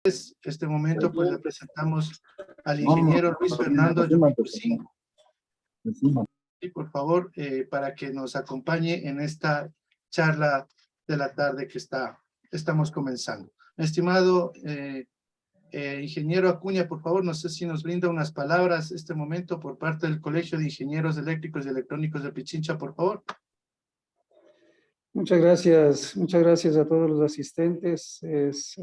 Este momento pues le presentamos al ingeniero Luis Fernando Yumicusín. Y por favor, para que nos acompañe en esta charla de la tarde que estamos comenzando. Estimado ingeniero Acuña, por favor, no sé si nos brinda unas palabras este momento por parte del Colegio de Ingenieros Eléctricos y Electrónicos de Pichincha, por favor. Muchas gracias a todos los asistentes. Es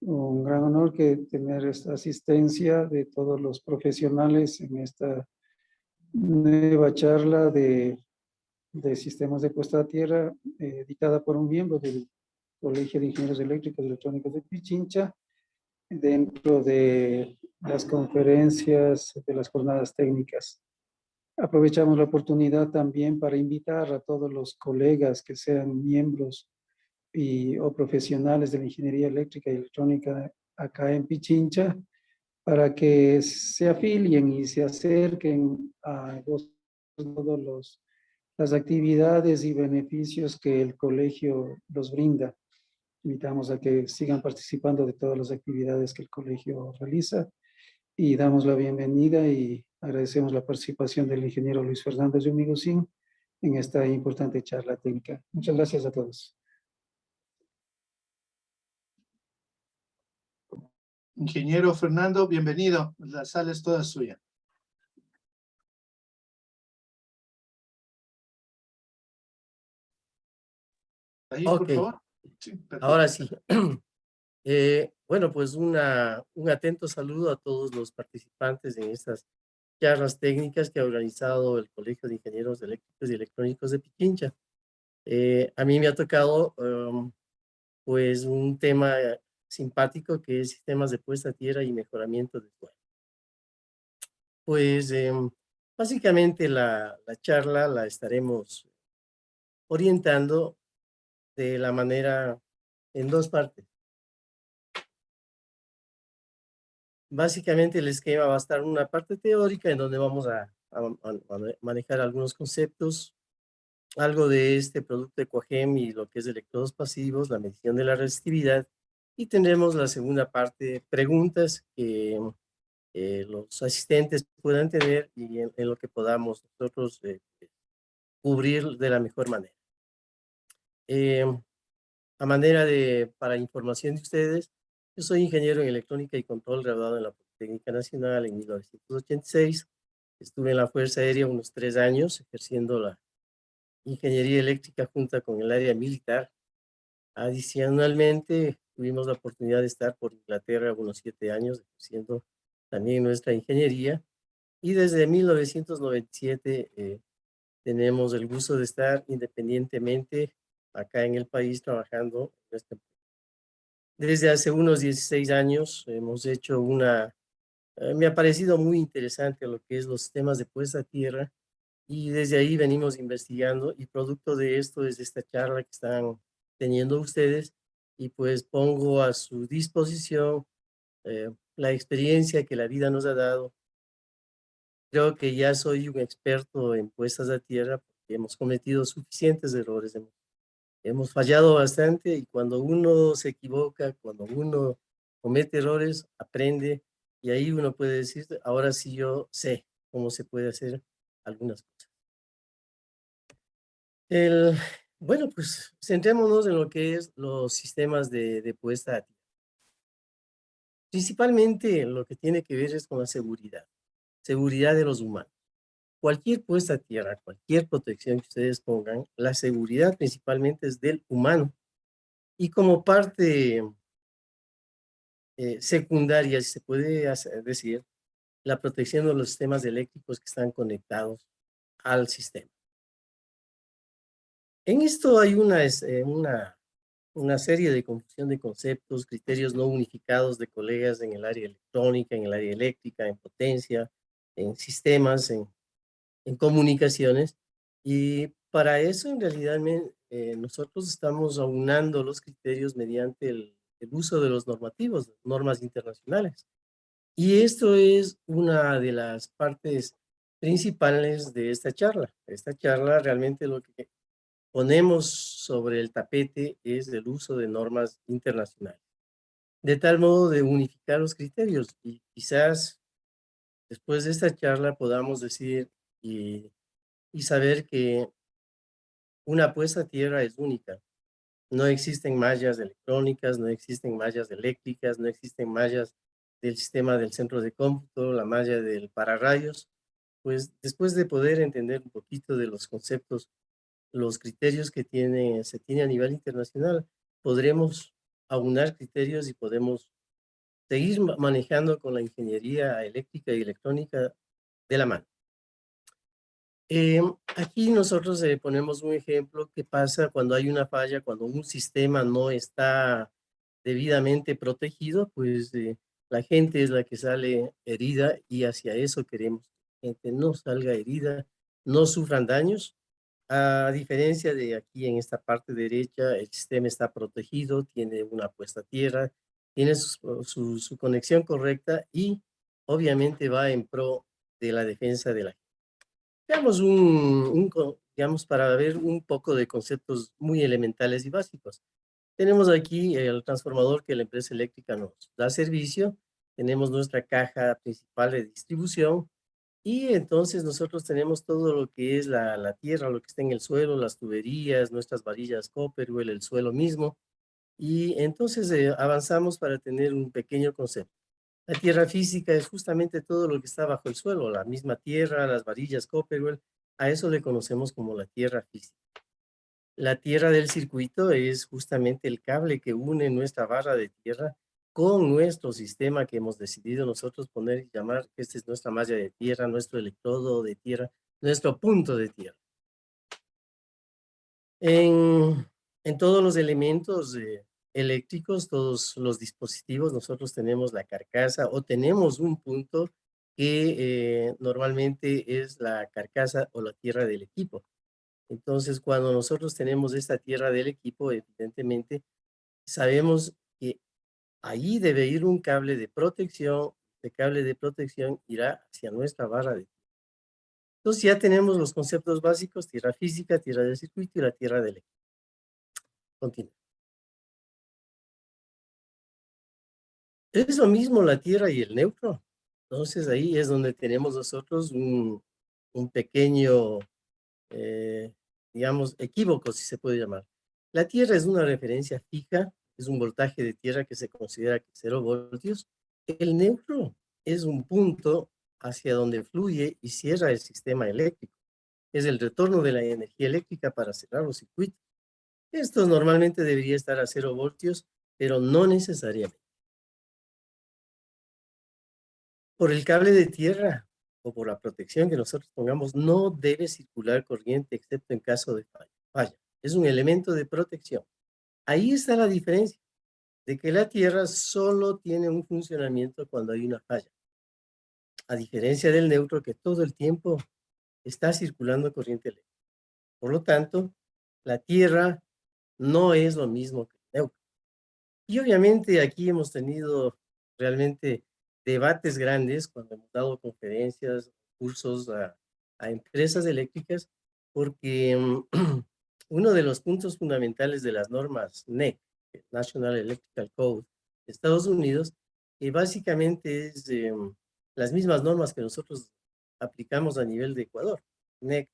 un gran honor tener esta asistencia de todos los profesionales en esta nueva charla de sistemas de puesta a tierra dictada por un miembro del Colegio de Ingenieros Eléctricos y Electrónicos de Pichincha dentro de las conferencias de las jornadas técnicas. Aprovechamos la oportunidad también para invitar a todos los colegas que sean miembros o profesionales de la ingeniería eléctrica y electrónica acá en Pichincha para que se afilien y se acerquen a todas las actividades y beneficios que el colegio los brinda. Invitamos a que sigan participando de todas las actividades que el colegio realiza y damos la bienvenida y agradecemos la participación del ingeniero Luis Fernando Yumicusín en esta importante charla técnica. Muchas gracias a todos. Ingeniero Fernando, bienvenido. La sala es toda suya. Ahí, por favor. Sí, ahora sí. Bueno, pues un atento saludo a todos los participantes en estas charlas técnicas que ha organizado el Colegio de Ingenieros Eléctricos y Electrónicos de Pichincha. A mí me ha tocado pues un tema simpático que es sistemas de puesta a tierra y mejoramiento de suelo. Pues básicamente la charla la estaremos orientando de la manera en dos partes. Básicamente el esquema va a estar en una parte teórica en donde vamos a manejar algunos conceptos, algo de este producto de Coagem y lo que es electrodos pasivos, la medición de la resistividad, y tendremos la segunda parte, preguntas que los asistentes puedan tener y en lo que podamos nosotros cubrir de la mejor manera. A manera para información de ustedes, yo soy ingeniero en electrónica y control graduado en la Politécnica Nacional en 1986. Estuve en la Fuerza Aérea unos 3 años ejerciendo la ingeniería eléctrica junto con el área militar. Adicionalmente, tuvimos la oportunidad de estar por Inglaterra unos 7 años ejerciendo también nuestra ingeniería. Y desde 1997 tenemos el gusto de estar independientemente acá en el país trabajando. Desde hace unos 16 años hemos hecho me ha parecido muy interesante lo que es los sistemas de puesta a tierra y desde ahí venimos investigando y producto de esto es esta charla que están teniendo ustedes y pues pongo a su disposición la experiencia que la vida nos ha dado. Creo que ya soy un experto en puestas a tierra porque hemos cometido suficientes errores, hemos fallado bastante y cuando uno se equivoca, cuando uno comete errores, aprende y ahí uno puede decir, ahora sí yo sé cómo se puede hacer algunas cosas. Bueno, pues centrémonos en lo que es los sistemas de puesta a tierra. Principalmente lo que tiene que ver es con la seguridad de los humanos. Cualquier puesta a tierra, cualquier protección que ustedes pongan, la seguridad principalmente es del humano. Y como parte secundaria, si se puede decir, la protección de los sistemas eléctricos que están conectados al sistema. En esto hay una serie de confusión de conceptos, criterios no unificados de colegas en el área electrónica, en el área eléctrica, en potencia, en sistemas, en comunicaciones. Y para eso, en realidad, nosotros estamos aunando los criterios mediante el uso de los normativos, normas internacionales. Y esto es una de las partes principales de esta charla. Esta charla realmente lo que ponemos sobre el tapete es el uso de normas internacionales. de tal modo de unificar los criterios. Y quizás después de esta charla podamos decir y saber que una puesta a tierra es única. No existen mallas electrónicas, no existen mallas eléctricas, no existen mallas del sistema del centro de cómputo, la malla del pararrayos. Pues después de poder entender un poquito de los conceptos, los criterios que se tiene a nivel internacional, podremos aunar criterios y podemos seguir manejando con la ingeniería eléctrica y electrónica de la mano. Aquí nosotros ponemos un ejemplo que pasa cuando hay una falla, cuando un sistema no está debidamente protegido, pues la gente es la que sale herida y hacia eso queremos que la gente no salga herida, no sufran daños. A diferencia de aquí en esta parte derecha, el sistema está protegido, tiene una puesta a tierra, tiene su conexión correcta y obviamente va en pro de la defensa de la gente. Veamos digamos, para ver un poco de conceptos muy elementales y básicos. Tenemos aquí el transformador que la empresa eléctrica nos da servicio. Tenemos nuestra caja principal de distribución. Y entonces nosotros tenemos todo lo que es la tierra, lo que está en el suelo, las tuberías, nuestras varillas Copperwell, el suelo mismo. Y entonces avanzamos para tener un pequeño concepto. La tierra física es justamente todo lo que está bajo el suelo, la misma tierra, las varillas Copperwell, a eso le conocemos como la tierra física. La tierra del circuito es justamente el cable que une nuestra barra de tierra con nuestro sistema que hemos decidido nosotros poner y llamar, que esta es nuestra malla de tierra, nuestro electrodo de tierra, nuestro punto de tierra. En todos los elementos eléctricos, todos los dispositivos, nosotros tenemos la carcasa o tenemos un punto que normalmente es la carcasa o la tierra del equipo. Entonces, cuando nosotros tenemos esta tierra del equipo, evidentemente, sabemos que ahí debe ir un cable de protección, el cable de protección irá hacia nuestra barra de tierra. Entonces ya tenemos los conceptos básicos, tierra física, tierra del circuito y la tierra del equipo. Continúa. Es lo mismo la tierra y el neutro. Entonces ahí es donde tenemos nosotros un pequeño, digamos, equívoco, si se puede llamar. La tierra es una referencia fija, es un voltaje de tierra que se considera que 0 voltios. El neutro es un punto hacia donde fluye y cierra el sistema eléctrico. Es el retorno de la energía eléctrica para cerrar los circuitos. Esto normalmente debería estar a 0 voltios, pero no necesariamente. Por el cable de tierra o por la protección que nosotros pongamos, no debe circular corriente excepto en caso de falla. Es un elemento de protección. Ahí está la diferencia, de que la tierra solo tiene un funcionamiento cuando hay una falla. A diferencia del neutro que todo el tiempo está circulando corriente eléctrica. Por lo tanto, la tierra no es lo mismo que el neutro. Y obviamente aquí hemos tenido realmente debates grandes cuando hemos dado conferencias, cursos a empresas eléctricas, porque uno de los puntos fundamentales de las normas NEC, National Electrical Code de Estados Unidos, que básicamente es las mismas normas que nosotros aplicamos a nivel de Ecuador. NEC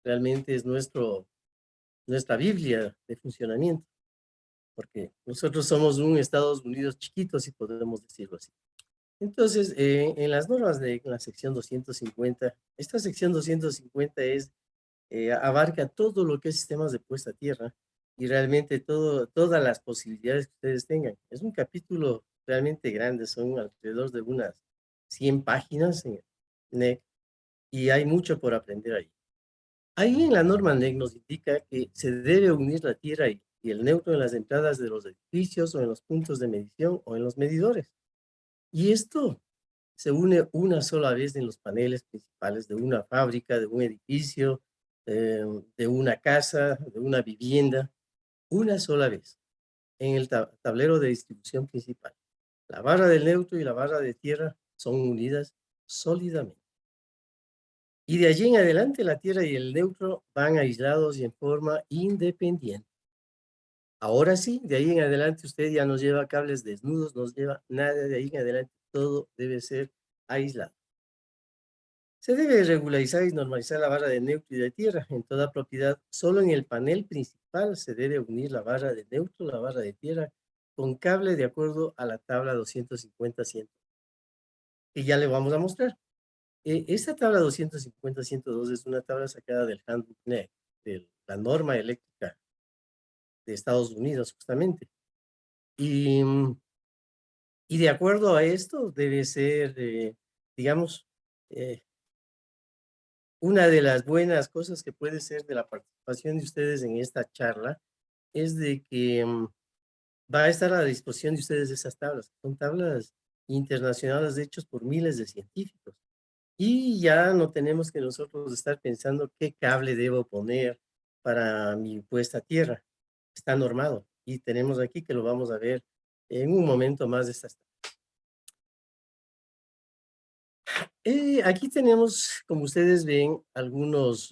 realmente es nuestra Biblia de funcionamiento, porque nosotros somos un Estados Unidos chiquito, si podemos decirlo así. Entonces, en las normas de la sección 250, esta sección 250 abarca todo lo que es sistemas de puesta a tierra y realmente todas las posibilidades que ustedes tengan. Es un capítulo realmente grande, son alrededor de unas 100 páginas en NEC y hay mucho por aprender ahí. Ahí en la norma NEC nos indica que se debe unir la tierra y el neutro en las entradas de los edificios o en los puntos de medición o en los medidores. Y esto se une una sola vez en los paneles principales de una fábrica, de un edificio, de una casa, de una vivienda, una sola vez en el tablero de distribución principal. La barra del neutro y la barra de tierra son unidas sólidamente. Y de allí en adelante la tierra y el neutro van aislados y en forma independiente. Ahora sí, de ahí en adelante usted ya no lleva cables desnudos, no lleva nada de ahí en adelante, todo debe ser aislado. Se debe regularizar y normalizar la barra de neutro y de tierra en toda propiedad. Solo en el panel principal se debe unir la barra de neutro, la barra de tierra, con cable de acuerdo a la tabla 250-100, que ya le vamos a mostrar. Esta tabla 250-102 es una tabla sacada del Handbook NEC, de la norma eléctrica de Estados Unidos, justamente. Y de acuerdo a esto debe ser, digamos, eh, una de las buenas cosas que puede ser de la participación de ustedes en esta charla es de que va a estar a la disposición de ustedes esas tablas. Son tablas internacionales hechas por miles de científicos. Y ya no tenemos que nosotros estar pensando qué cable debo poner para mi puesta a tierra. Está normado. Y tenemos aquí que lo vamos a ver en un momento más de estas tablas. Aquí tenemos, como ustedes ven, algunos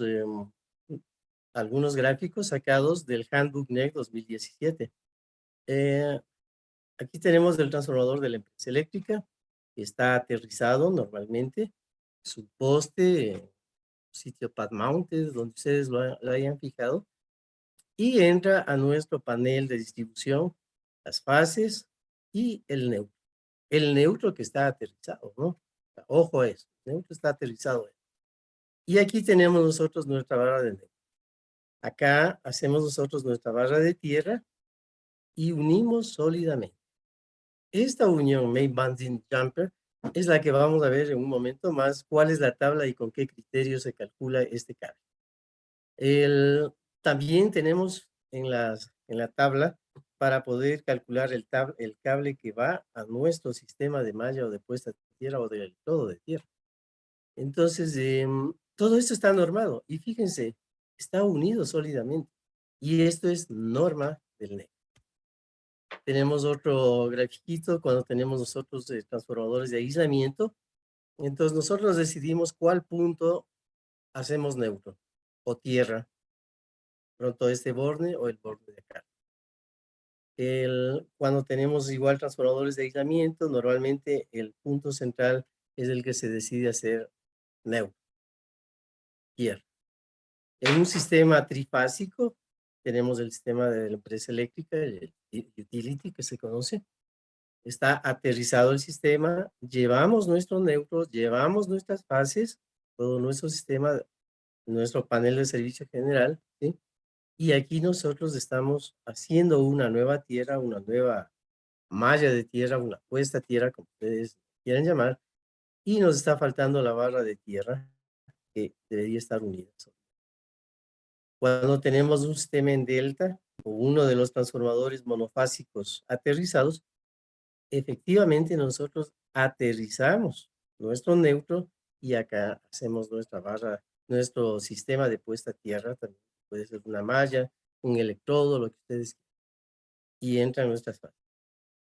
gráficos sacados del Handbook NEC 2017. Aquí tenemos el transformador de la empresa eléctrica, que está aterrizado normalmente, su poste, sitio pad mounted, donde ustedes lo hayan fijado, y entra a nuestro panel de distribución, las fases y el neutro. El neutro que está aterrizado, ¿no? Ojo a eso, el neutro está aterrizado. Y aquí tenemos nosotros nuestra barra de neutro. Acá hacemos nosotros nuestra barra de tierra y unimos sólidamente. Esta unión Main Banding Jumper es la que vamos a ver en un momento más, cuál es la tabla y con qué criterio se calcula este cable. También tenemos en la tabla para poder calcular el cable que va a nuestro sistema de malla o de puesta de tierra o del electrodo de tierra. Entonces, todo esto está normado y fíjense, está unido sólidamente. Y esto es norma del NEC. Tenemos otro grafiquito cuando tenemos nosotros transformadores de aislamiento. Entonces, nosotros decidimos cuál punto hacemos neutro o tierra. Pronto este borde o el borde de acá. Cuando tenemos igual transformadores de aislamiento, normalmente el punto central es el que se decide hacer neutro, tierra. En un sistema trifásico, tenemos el sistema de la empresa eléctrica, el utility que se conoce. Está aterrizado el sistema, llevamos nuestros neutros, llevamos nuestras fases, todo nuestro sistema, nuestro panel de servicio general, ¿sí? Y aquí nosotros estamos haciendo una nueva tierra, una nueva malla de tierra, una puesta a tierra, como ustedes quieran llamar, y nos está faltando la barra de tierra que debería estar unida. Cuando tenemos un sistema en delta o uno de los transformadores monofásicos aterrizados, efectivamente nosotros aterrizamos nuestro neutro y acá hacemos nuestra barra, nuestro sistema de puesta a tierra, también puede ser una malla, un electrodo, lo que ustedes quieran, y entran nuestras fases.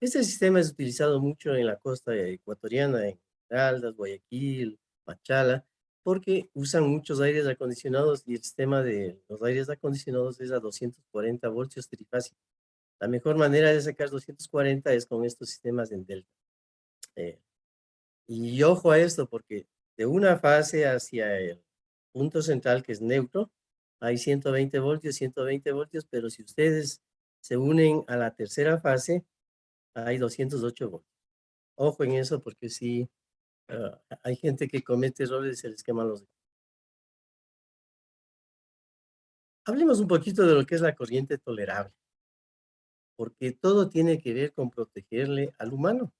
Este sistema es utilizado mucho en la costa ecuatoriana, en Esmeraldas, Guayaquil, Machala, porque usan muchos aires acondicionados y el sistema de los aires acondicionados es a 240 voltios trifásico. La mejor manera de sacar 240 es con estos sistemas en delta. Y ojo a esto, porque de una fase hacia el punto central, que es neutro, hay 120 voltios, pero si ustedes se unen a la tercera fase, hay 208 voltios. Ojo en eso, porque sí, hay gente que comete errores y se les queman los dedos. Hablemos un poquito de lo que es la corriente tolerable, porque todo tiene que ver con protegerle al humano.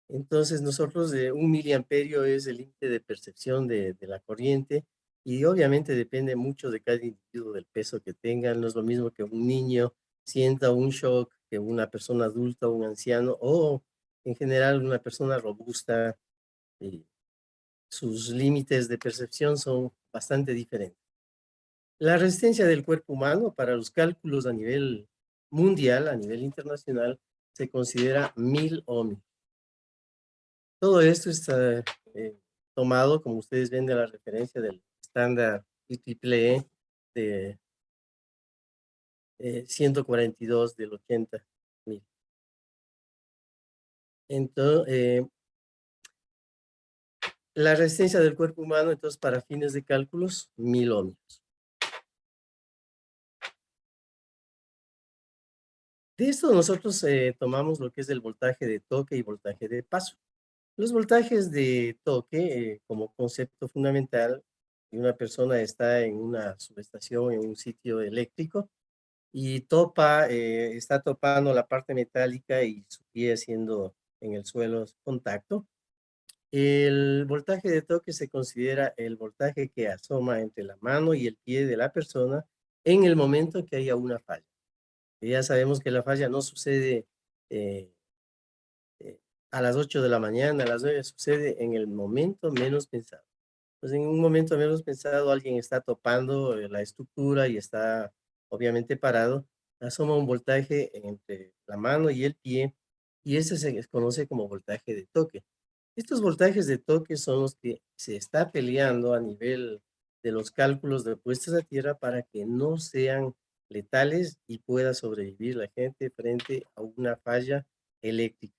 Entonces, nosotros de 1 miliamperio es el límite de percepción de la corriente y obviamente depende mucho de cada individuo, del peso que tengan. No es lo mismo que un niño sienta un shock que una persona adulta, un anciano o en general una persona robusta. Sus límites de percepción son bastante diferentes. La resistencia del cuerpo humano para los cálculos a nivel mundial, a nivel internacional, se considera 1000 ohms. Todo esto está tomado, como ustedes ven, de la referencia del estándar IEEE de 142 del 80.000. Entonces, la resistencia del cuerpo humano, entonces, para fines de cálculos, 1000 ohmios. De esto nosotros tomamos lo que es el voltaje de toque y voltaje de paso. Los voltajes de toque, como concepto fundamental, y una persona está en una subestación, en un sitio eléctrico, y está topando la parte metálica y su pie haciendo en el suelo contacto. El voltaje de toque se considera el voltaje que asoma entre la mano y el pie de la persona en el momento que haya una falla. Y ya sabemos que la falla no sucede eh, a las 8 de la mañana, a las 9, sucede en el momento menos pensado. Pues en un momento menos pensado alguien está topando la estructura y está obviamente parado, asoma un voltaje entre la mano y el pie y ese se conoce como voltaje de toque. Estos voltajes de toque son los que se está peleando a nivel de los cálculos de puestas a tierra para que no sean letales y pueda sobrevivir la gente frente a una falla eléctrica.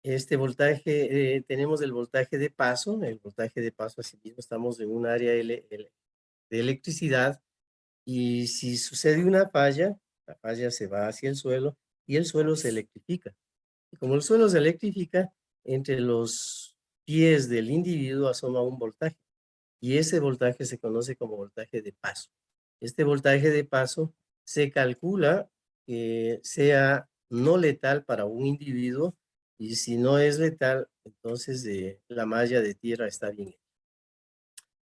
Este voltaje, tenemos el voltaje de paso. El voltaje de paso, asimismo, estamos en un área de electricidad y si sucede una falla, la falla se va hacia el suelo y el suelo se electrifica. Y como el suelo se electrifica, entre los pies del individuo asoma un voltaje y ese voltaje se conoce como voltaje de paso. Este voltaje de paso se calcula que sea no letal para un individuo y si no es letal, entonces la malla de tierra está bien hecha.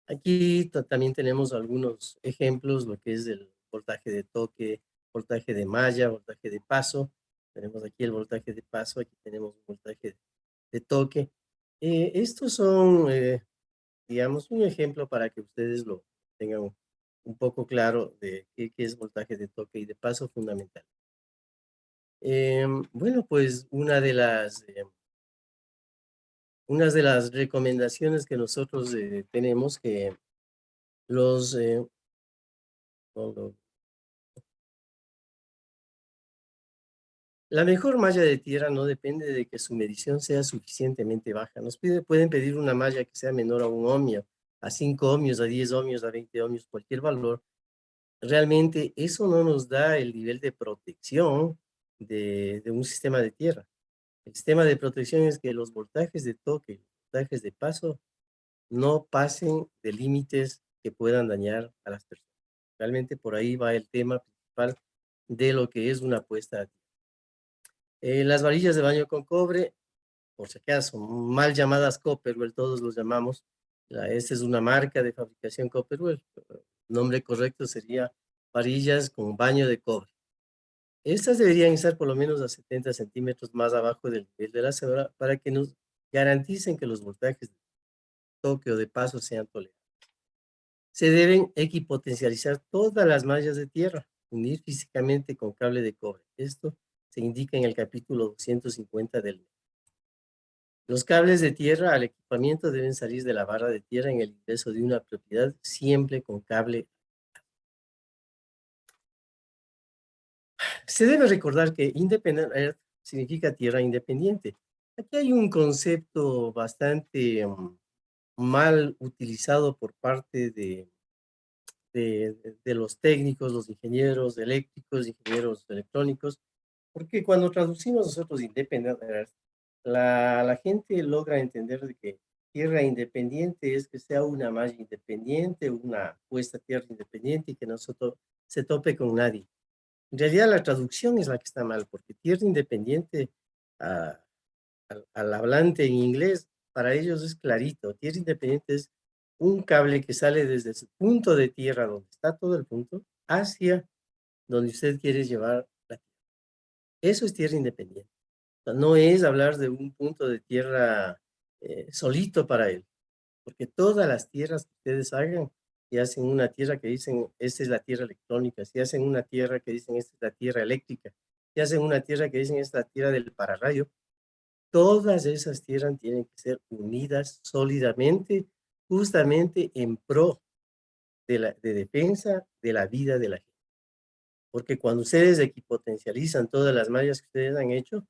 Aquí también tenemos algunos ejemplos, lo que es el voltaje de toque, voltaje de malla, voltaje de paso. Tenemos aquí el voltaje de paso, aquí tenemos un voltaje de toque. Estos son, digamos, un ejemplo para que ustedes lo tengan un poco claro de qué es voltaje de toque y de paso fundamental. Bueno, pues una de las recomendaciones que nosotros tenemos que los... la mejor malla de tierra no depende de que su medición sea suficientemente baja. Pueden pedir una malla que sea menor a 1 ohmio, a 5 ohmios, a 10 ohmios, a 20 ohmios, cualquier valor. Realmente eso no nos da el nivel de protección de un sistema de tierra. El sistema de protección es que los voltajes de toque, voltajes de paso, no pasen de límites que puedan dañar a las personas. Realmente por ahí va el tema principal de lo que es una puesta a tierra. Las varillas de baño con cobre, por si acaso, mal llamadas Copperwell, todos los llamamos. Esta es una marca de fabricación Copperwell. El nombre correcto sería varillas con baño de cobre. Estas deberían estar por lo menos a 70 centímetros más abajo del nivel de la cebra para que nos garanticen que los voltajes de toque o de paso sean tolerables. Se deben equipotencializar todas las mallas de tierra, unir físicamente con cable de cobre. Esto se indica en el capítulo 250 del MEC. Los cables de tierra al equipamiento deben salir de la barra de tierra en el ingreso de una propiedad, siempre con cable. Se debe recordar que Independent Earth significa tierra independiente. Aquí hay un concepto bastante mal utilizado por parte de los técnicos, los ingenieros eléctricos, ingenieros electrónicos, porque cuando traducimos nosotros Independent Earth, la gente logra entender de que tierra independiente es que sea una malla independiente, una puesta a tierra independiente y que no se tope con nadie. En realidad la traducción es la que está mal, porque tierra independiente al hablante en inglés, para ellos es clarito. Tierra independiente es un cable que sale desde ese punto de tierra donde está todo el punto hacia donde usted quiere llevar la tierra. Eso es tierra independiente. O sea, no es hablar de un punto de tierra solito para él, porque todas las tierras que ustedes hagan, si hacen una tierra que dicen, esta es la tierra electrónica, si hacen una tierra que dicen, esta es la tierra eléctrica, si hacen una tierra que dicen, esta es la tierra del pararrayo, todas esas tierras tienen que ser unidas sólidamente, justamente en pro de defensa de la vida de la gente. Porque cuando ustedes equipotencializan todas las mallas que ustedes han hecho,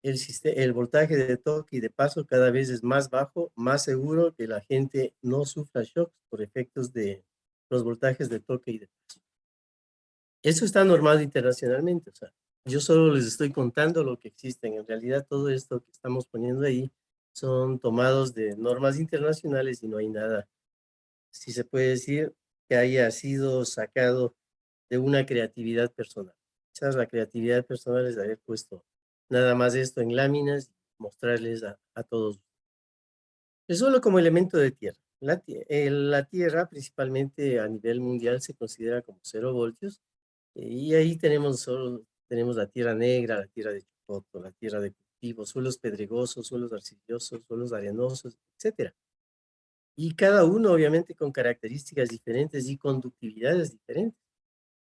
el voltaje de toque y de paso cada vez es más bajo, más seguro que la gente no sufra shocks por efectos de los voltajes de toque y de paso. Eso está normado internacionalmente, o sea, yo solo les estoy contando lo que existe. En realidad todo esto que estamos poniendo ahí son tomados de normas internacionales y no hay nada, si se puede decir, que haya sido sacado de una creatividad personal. Quizás la creatividad personal es de haber puesto nada más esto en láminas y mostrarles a todos. Es solo como elemento de tierra. La tierra, principalmente a nivel mundial, se considera como 0 voltios. Y ahí tenemos la tierra negra, la tierra de chocoto, la tierra de cultivo, suelos pedregosos, suelos arcillosos, suelos arenosos, etcétera. Y cada uno obviamente con características diferentes y conductividades diferentes.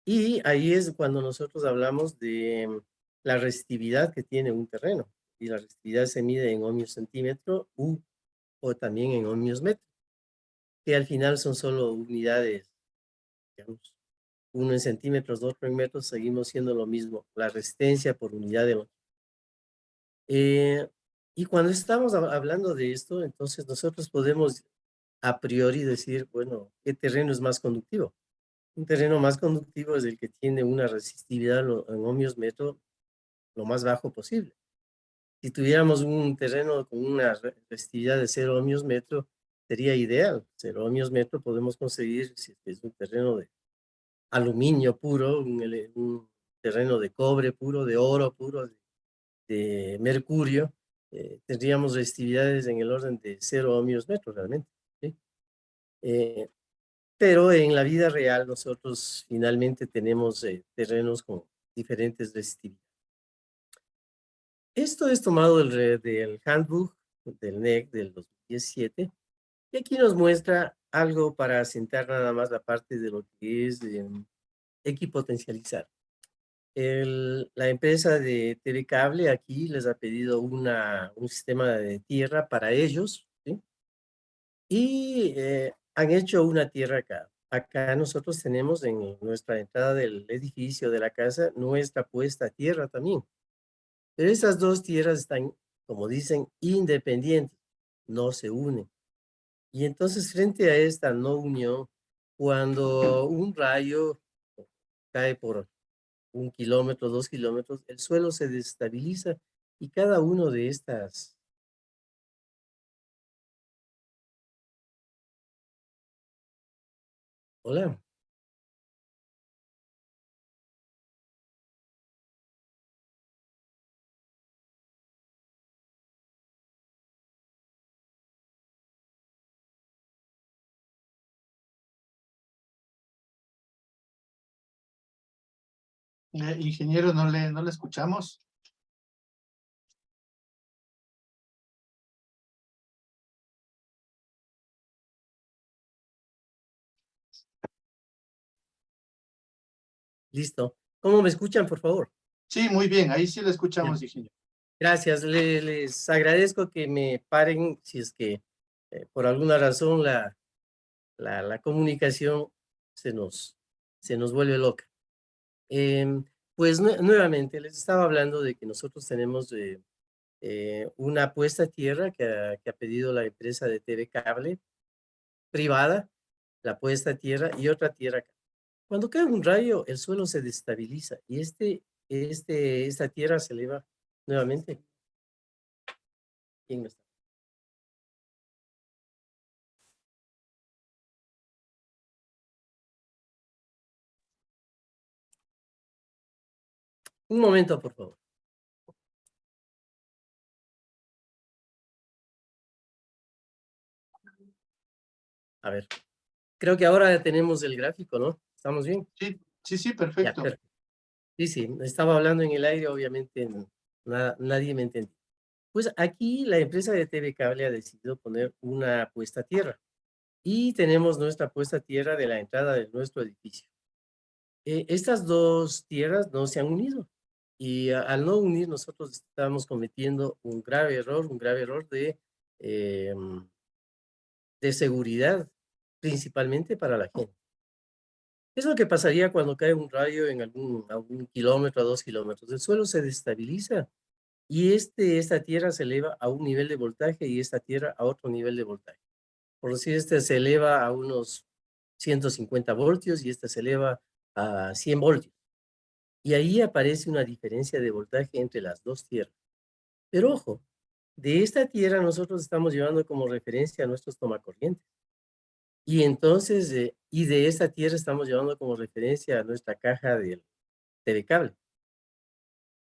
Y ahí es cuando nosotros hablamos de la resistividad que tiene un terreno. Y la resistividad se mide en ohmios centímetro o también en ohmios metro, que al final son solo unidades, digamos, uno en centímetros, otro en metros, seguimos siendo lo mismo, la resistencia por unidad de metro. Y cuando estamos hablando de esto, entonces nosotros podemos a priori decir, bueno, ¿qué terreno es más conductivo? Un terreno más conductivo es el que tiene una resistividad en ohmios metro lo más bajo posible. Si tuviéramos un terreno con una resistividad de 0 ohmios metro, sería ideal. 0 ohmios metro podemos conseguir si es un terreno de aluminio puro, un terreno de cobre puro, de oro puro, de mercurio, tendríamos resistividades en el orden de 0 ohmios metro realmente, ¿sí? Pero en la vida real nosotros finalmente tenemos terrenos con diferentes resistividades. Esto es tomado del Handbook del NEC del 2017 y aquí nos muestra algo para asentar nada más la parte de lo que es equipotencializar. La empresa de TV Cable aquí les ha pedido un sistema de tierra para ellos, ¿sí? Y han hecho una tierra acá. Acá nosotros tenemos en nuestra entrada del edificio de la casa nuestra puesta a tierra también. Pero esas dos tierras están, como dicen, independientes, no se unen. Y entonces frente a esta no unión, cuando un rayo cae por 1 kilómetro, 2 kilómetros, el suelo se desestabiliza y cada uno de estas. Hola. Ingeniero, no le escuchamos. Listo. ¿Cómo me escuchan, por favor? Sí, muy bien, ahí sí le Ya. escuchamos, ingeniero. Gracias. Les agradezco que me paren si es que por alguna razón la comunicación se nos vuelve loca. Pues nuevamente les estaba hablando de que nosotros tenemos una puesta a tierra que ha pedido la empresa de TV Cable privada, la puesta a tierra y otra tierra acá. Cuando cae un rayo, el suelo se destabiliza y esta tierra se eleva nuevamente. ¿Quién me está? Un momento, por favor. A ver, creo que ahora ya tenemos el gráfico, ¿no? ¿Estamos bien? Sí, Ya, perfecto. perfecto. Sí, estaba hablando en el aire, obviamente nadie me entendió. Pues aquí la empresa de TV Cable ha decidido poner una puesta a tierra y tenemos nuestra puesta a tierra de la entrada de nuestro edificio. Estas dos tierras no se han unido y al no unir nosotros estamos cometiendo un grave error de seguridad, principalmente para la gente. ¿Qué es lo que pasaría cuando cae un rayo en algún kilómetro, 2 kilómetros? El suelo se destabiliza y esta tierra se eleva a un nivel de voltaje y esta tierra a otro nivel de voltaje. Por decir, esta se eleva a unos 150 voltios y esta se eleva a 100 voltios. Y ahí aparece una diferencia de voltaje entre las dos tierras. Pero ojo, de esta tierra nosotros estamos llevando como referencia a nuestros tomacorrientes. Y entonces, y de esta tierra estamos llevando como referencia a nuestra caja del TV cable.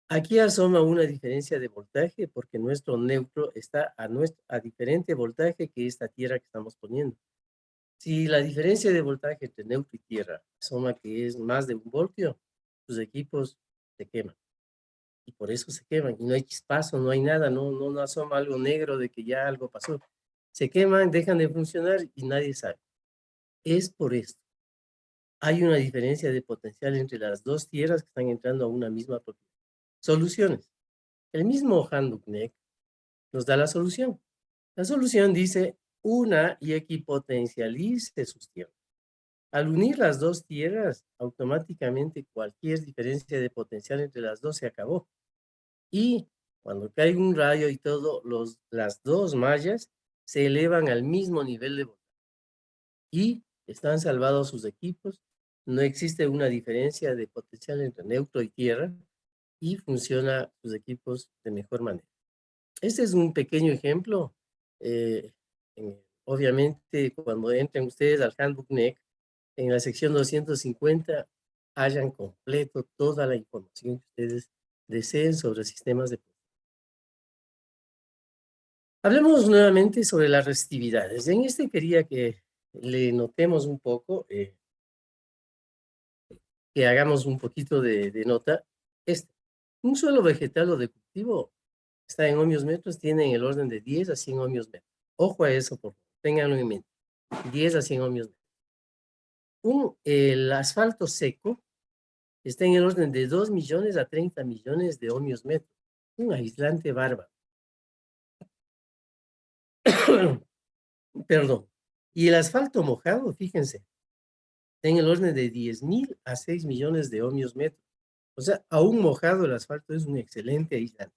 Aquí asoma una diferencia de voltaje porque nuestro neutro está a diferente voltaje que esta tierra que estamos poniendo. Si la diferencia de voltaje entre neutro y tierra asoma que es más de 1 voltio, sus equipos se queman. Y por eso se queman. Y no hay chispazo, no hay nada, no asoma algo negro de que ya algo pasó. Se queman, dejan de funcionar y nadie sabe. Es por esto. Hay una diferencia de potencial entre las dos tierras que están entrando a una misma propiedad. Soluciones. El mismo Handbuch nos da la solución. La solución dice, una y equipotencialice sus tierras. Al unir las dos tierras, automáticamente cualquier diferencia de potencial entre las dos se acabó. Y cuando cae un rayo y todo, las dos mallas se elevan al mismo nivel de voltaje. Y están salvados sus equipos. No existe una diferencia de potencial entre neutro y tierra y funciona sus equipos de mejor manera. Este es un pequeño ejemplo. Obviamente, cuando entren ustedes al Handbuch NEC, en la sección 250, hayan completo toda la información que ustedes deseen sobre sistemas de... Hablemos nuevamente sobre las resistividades. En este quería que le notemos un poco, que hagamos un poquito de nota. Un suelo vegetal o de cultivo está en ohmios metros, tiene en el orden de 10 a 100 ohmios metros. Ojo a eso, por favor, ténganlo en mente. 10 a 100 ohmios metros. El asfalto seco está en el orden de 2 millones a 30 millones de ohmios metros. Un aislante bárbaro. Perdón. Y el asfalto mojado, fíjense, está en el orden de 10.000 a 6 millones de ohmios metros. O sea, aún mojado el asfalto es un excelente aislante.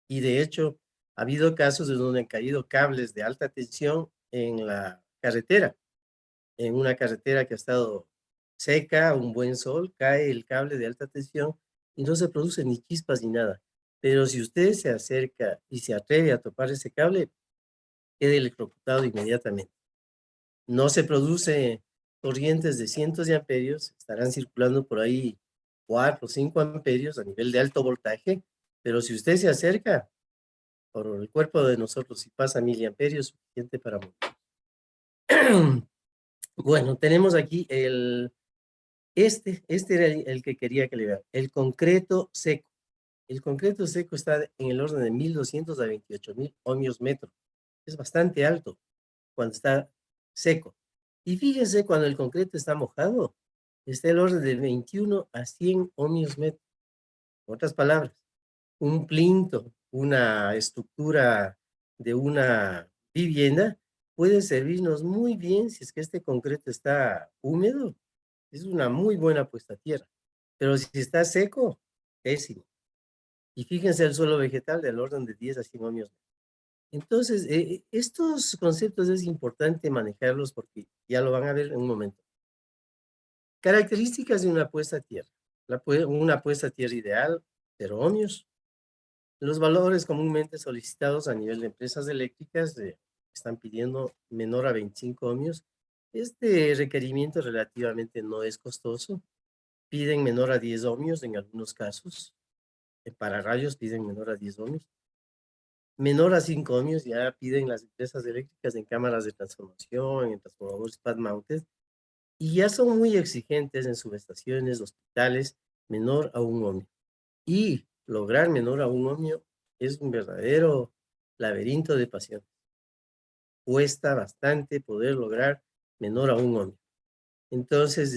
Y de hecho, ha habido casos de donde han caído cables de alta tensión en la carretera. En una carretera que ha estado seca, un buen sol, cae el cable de alta tensión y no se produce ni chispas ni nada. Pero si usted se acerca y se atreve a topar ese cable, quede electrocutado inmediatamente. No se produce corrientes de cientos de amperios, estarán circulando por ahí 4 o 5 amperios a nivel de alto voltaje, pero si usted se acerca por el cuerpo de nosotros y pasa miliamperios, suficiente para morir. Bueno, tenemos aquí este era el que quería que le vean, el concreto seco. El concreto seco está en el orden de 1.200 a 28.000 ohmios metro. Es bastante alto cuando está seco. Y fíjense, cuando el concreto está mojado, está el orden de 21 a 100 ohmios metro. En otras palabras, un plinto, una estructura de una vivienda, puede servirnos muy bien si es que este concreto está húmedo. Es una muy buena puesta a tierra. Pero si está seco, pésimo. Y fíjense el suelo vegetal del orden de 10 a 100 ohmios. Entonces, estos conceptos es importante manejarlos porque ya lo van a ver en un momento. Características de una puesta a tierra. Una puesta a tierra ideal, 0 ohmios. Los valores comúnmente solicitados a nivel de empresas eléctricas están pidiendo menor a 25 ohmios. Este requerimiento relativamente no es costoso. Piden menor a 10 ohmios en algunos casos. Para rayos piden menor a 10 ohmios. Menor a 5 ohmios ya piden las empresas eléctricas en cámaras de transformación, en transformadores pad mounted, y ya son muy exigentes en subestaciones, hospitales, menor a 1 ohmio. Y lograr menor a 1 ohmio es un verdadero laberinto de pasiones. Cuesta bastante poder lograr menor a 1 ohmio. Entonces,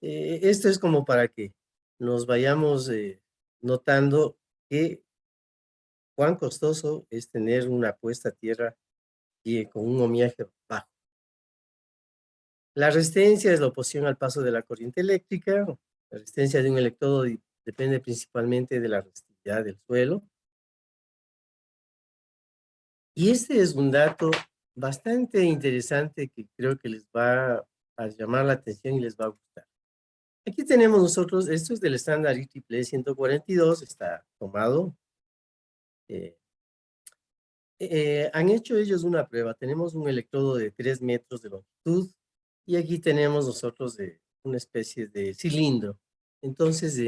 esto es como para que nos vayamos notando que cuán costoso es tener una puesta a tierra y con un ohmiaje bajo. La resistencia es la oposición al paso de la corriente eléctrica. La resistencia de un electrodo depende principalmente de la resistividad del suelo. Y este es un dato bastante interesante que creo que les va a llamar la atención y les va a gustar. Aquí tenemos nosotros, esto es del estándar IEEE 142, está tomado. Han hecho ellos una prueba. Tenemos un electrodo de 3 metros de longitud y aquí tenemos nosotros una especie de cilindro. Entonces,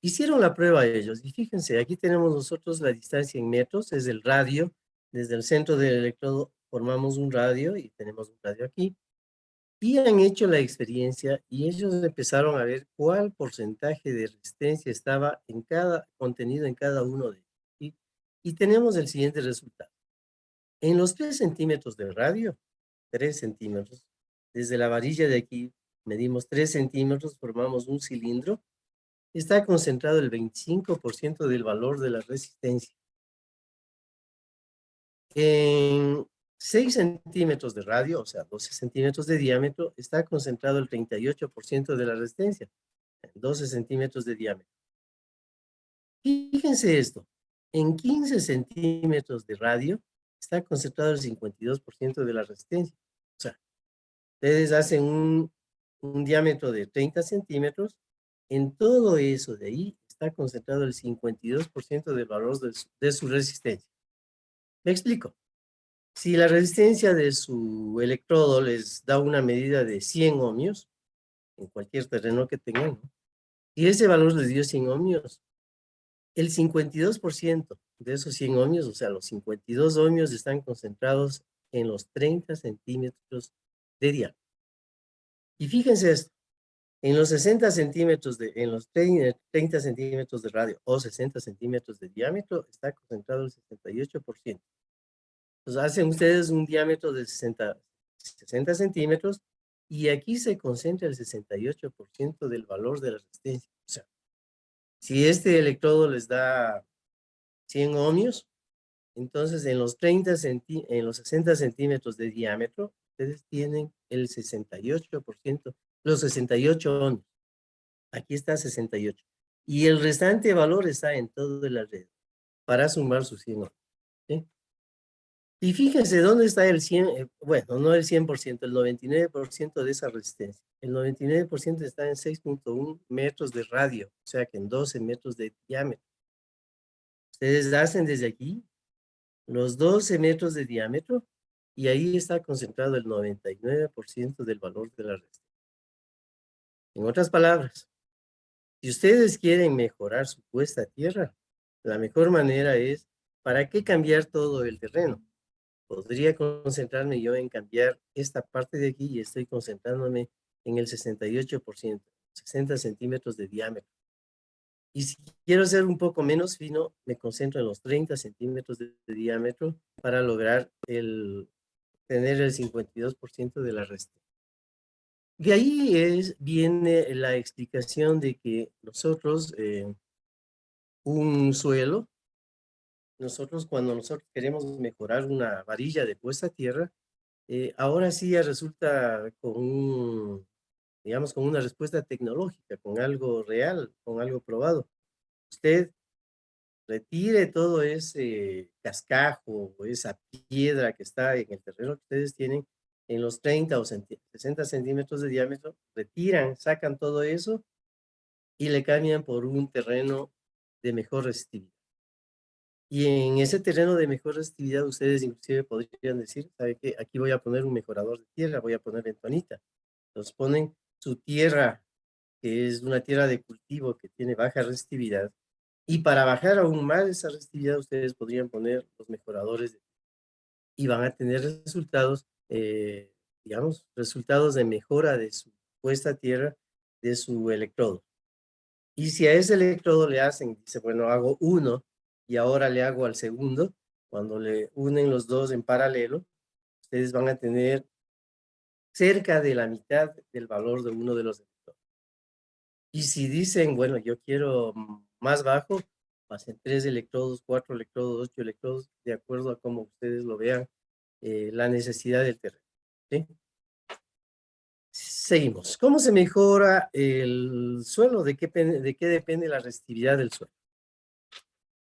hicieron la prueba ellos y fíjense, aquí tenemos nosotros la distancia en metros, es el radio. Desde el centro del electrodo formamos un radio y tenemos un radio aquí. Y han hecho la experiencia y ellos empezaron a ver cuál porcentaje de resistencia estaba contenido en cada uno de ellos. Y tenemos el siguiente resultado. En los 3 centímetros de radio, 3 centímetros, desde la varilla de aquí medimos 3 centímetros, formamos un cilindro, está concentrado el 25% del valor de la resistencia. En 6 centímetros de radio, o sea, 12 centímetros de diámetro, está concentrado el 38% de la resistencia, en 12 centímetros de diámetro. Fíjense esto, en 15 centímetros de radio está concentrado el 52% de la resistencia. O sea, ustedes hacen un diámetro de 30 centímetros, en todo eso de ahí está concentrado el 52% del valor de su resistencia. Me explico. Si la resistencia de su electrodo les da una medida de 100 ohmios, en cualquier terreno que tengan, ¿no? Y ese valor les dio 100 ohmios, el 52% de esos 100 ohmios, o sea, los 52 ohmios están concentrados en los 30 centímetros de diámetro. Y fíjense esto, en los 60 centímetros en los 30 centímetros de radio o 60 centímetros de diámetro está concentrado el 68%. Entonces hacen ustedes un diámetro de 60 centímetros y aquí se concentra el 68% del valor de la resistencia. O sea, si este electrodo les da 100 ohmios, entonces en los 60 centímetros de diámetro, ustedes tienen el 68%, los 68 ohmios. Aquí está 68. Y el restante valor está en todo el alrededor para sumar sus 100 ohmios. ¿Sí? Y fíjense dónde está el 100, bueno, no el 100%, el 99% de esa resistencia. El 99% está en 6.1 metros de radio, o sea que en 12 metros de diámetro. Ustedes hacen desde aquí los 12 metros de diámetro y ahí está concentrado el 99% del valor de la resistencia. En otras palabras, si ustedes quieren mejorar su puesta a tierra, la mejor manera es, ¿para qué cambiar todo el terreno? Podría concentrarme yo en cambiar esta parte de aquí y estoy concentrándome en el 68%, 60 centímetros de diámetro. Y si quiero ser un poco menos fino, me concentro en los 30 centímetros de diámetro para lograr tener el 52% de la resistencia. De ahí viene la explicación de que nosotros, un suelo, cuando nosotros queremos mejorar una varilla de puesta a tierra, ahora sí ya resulta digamos, con una respuesta tecnológica, con algo real, con algo probado. Usted retire todo ese cascajo o esa piedra que está en el terreno que ustedes tienen en los 30 o 60 centímetros de diámetro, sacan todo eso y le cambian por un terreno de mejor resistividad. Y en ese terreno de mejor resistividad, ustedes inclusive podrían decir, ¿sabe qué? Aquí voy a poner un mejorador de tierra, voy a poner bentonita. Entonces ponen su tierra, que es una tierra de cultivo que tiene baja resistividad, y para bajar aún más esa resistividad, ustedes podrían poner los mejoradores y van a tener resultados, digamos, resultados de mejora de su puesta a tierra de su electrodo. Y si a ese electrodo le hacen, dice, bueno, hago uno y ahora le hago al segundo, cuando le unen los dos en paralelo, ustedes van a tener cerca de la mitad del valor de uno de los electrodos. Y si dicen, bueno, yo quiero más bajo, pasen 3 electrodos, 4 electrodos, 8 electrodos, de acuerdo a cómo ustedes lo vean, la necesidad del terreno. ¿Sí? Seguimos. ¿Cómo se mejora el suelo? ¿De qué depende la resistividad del suelo?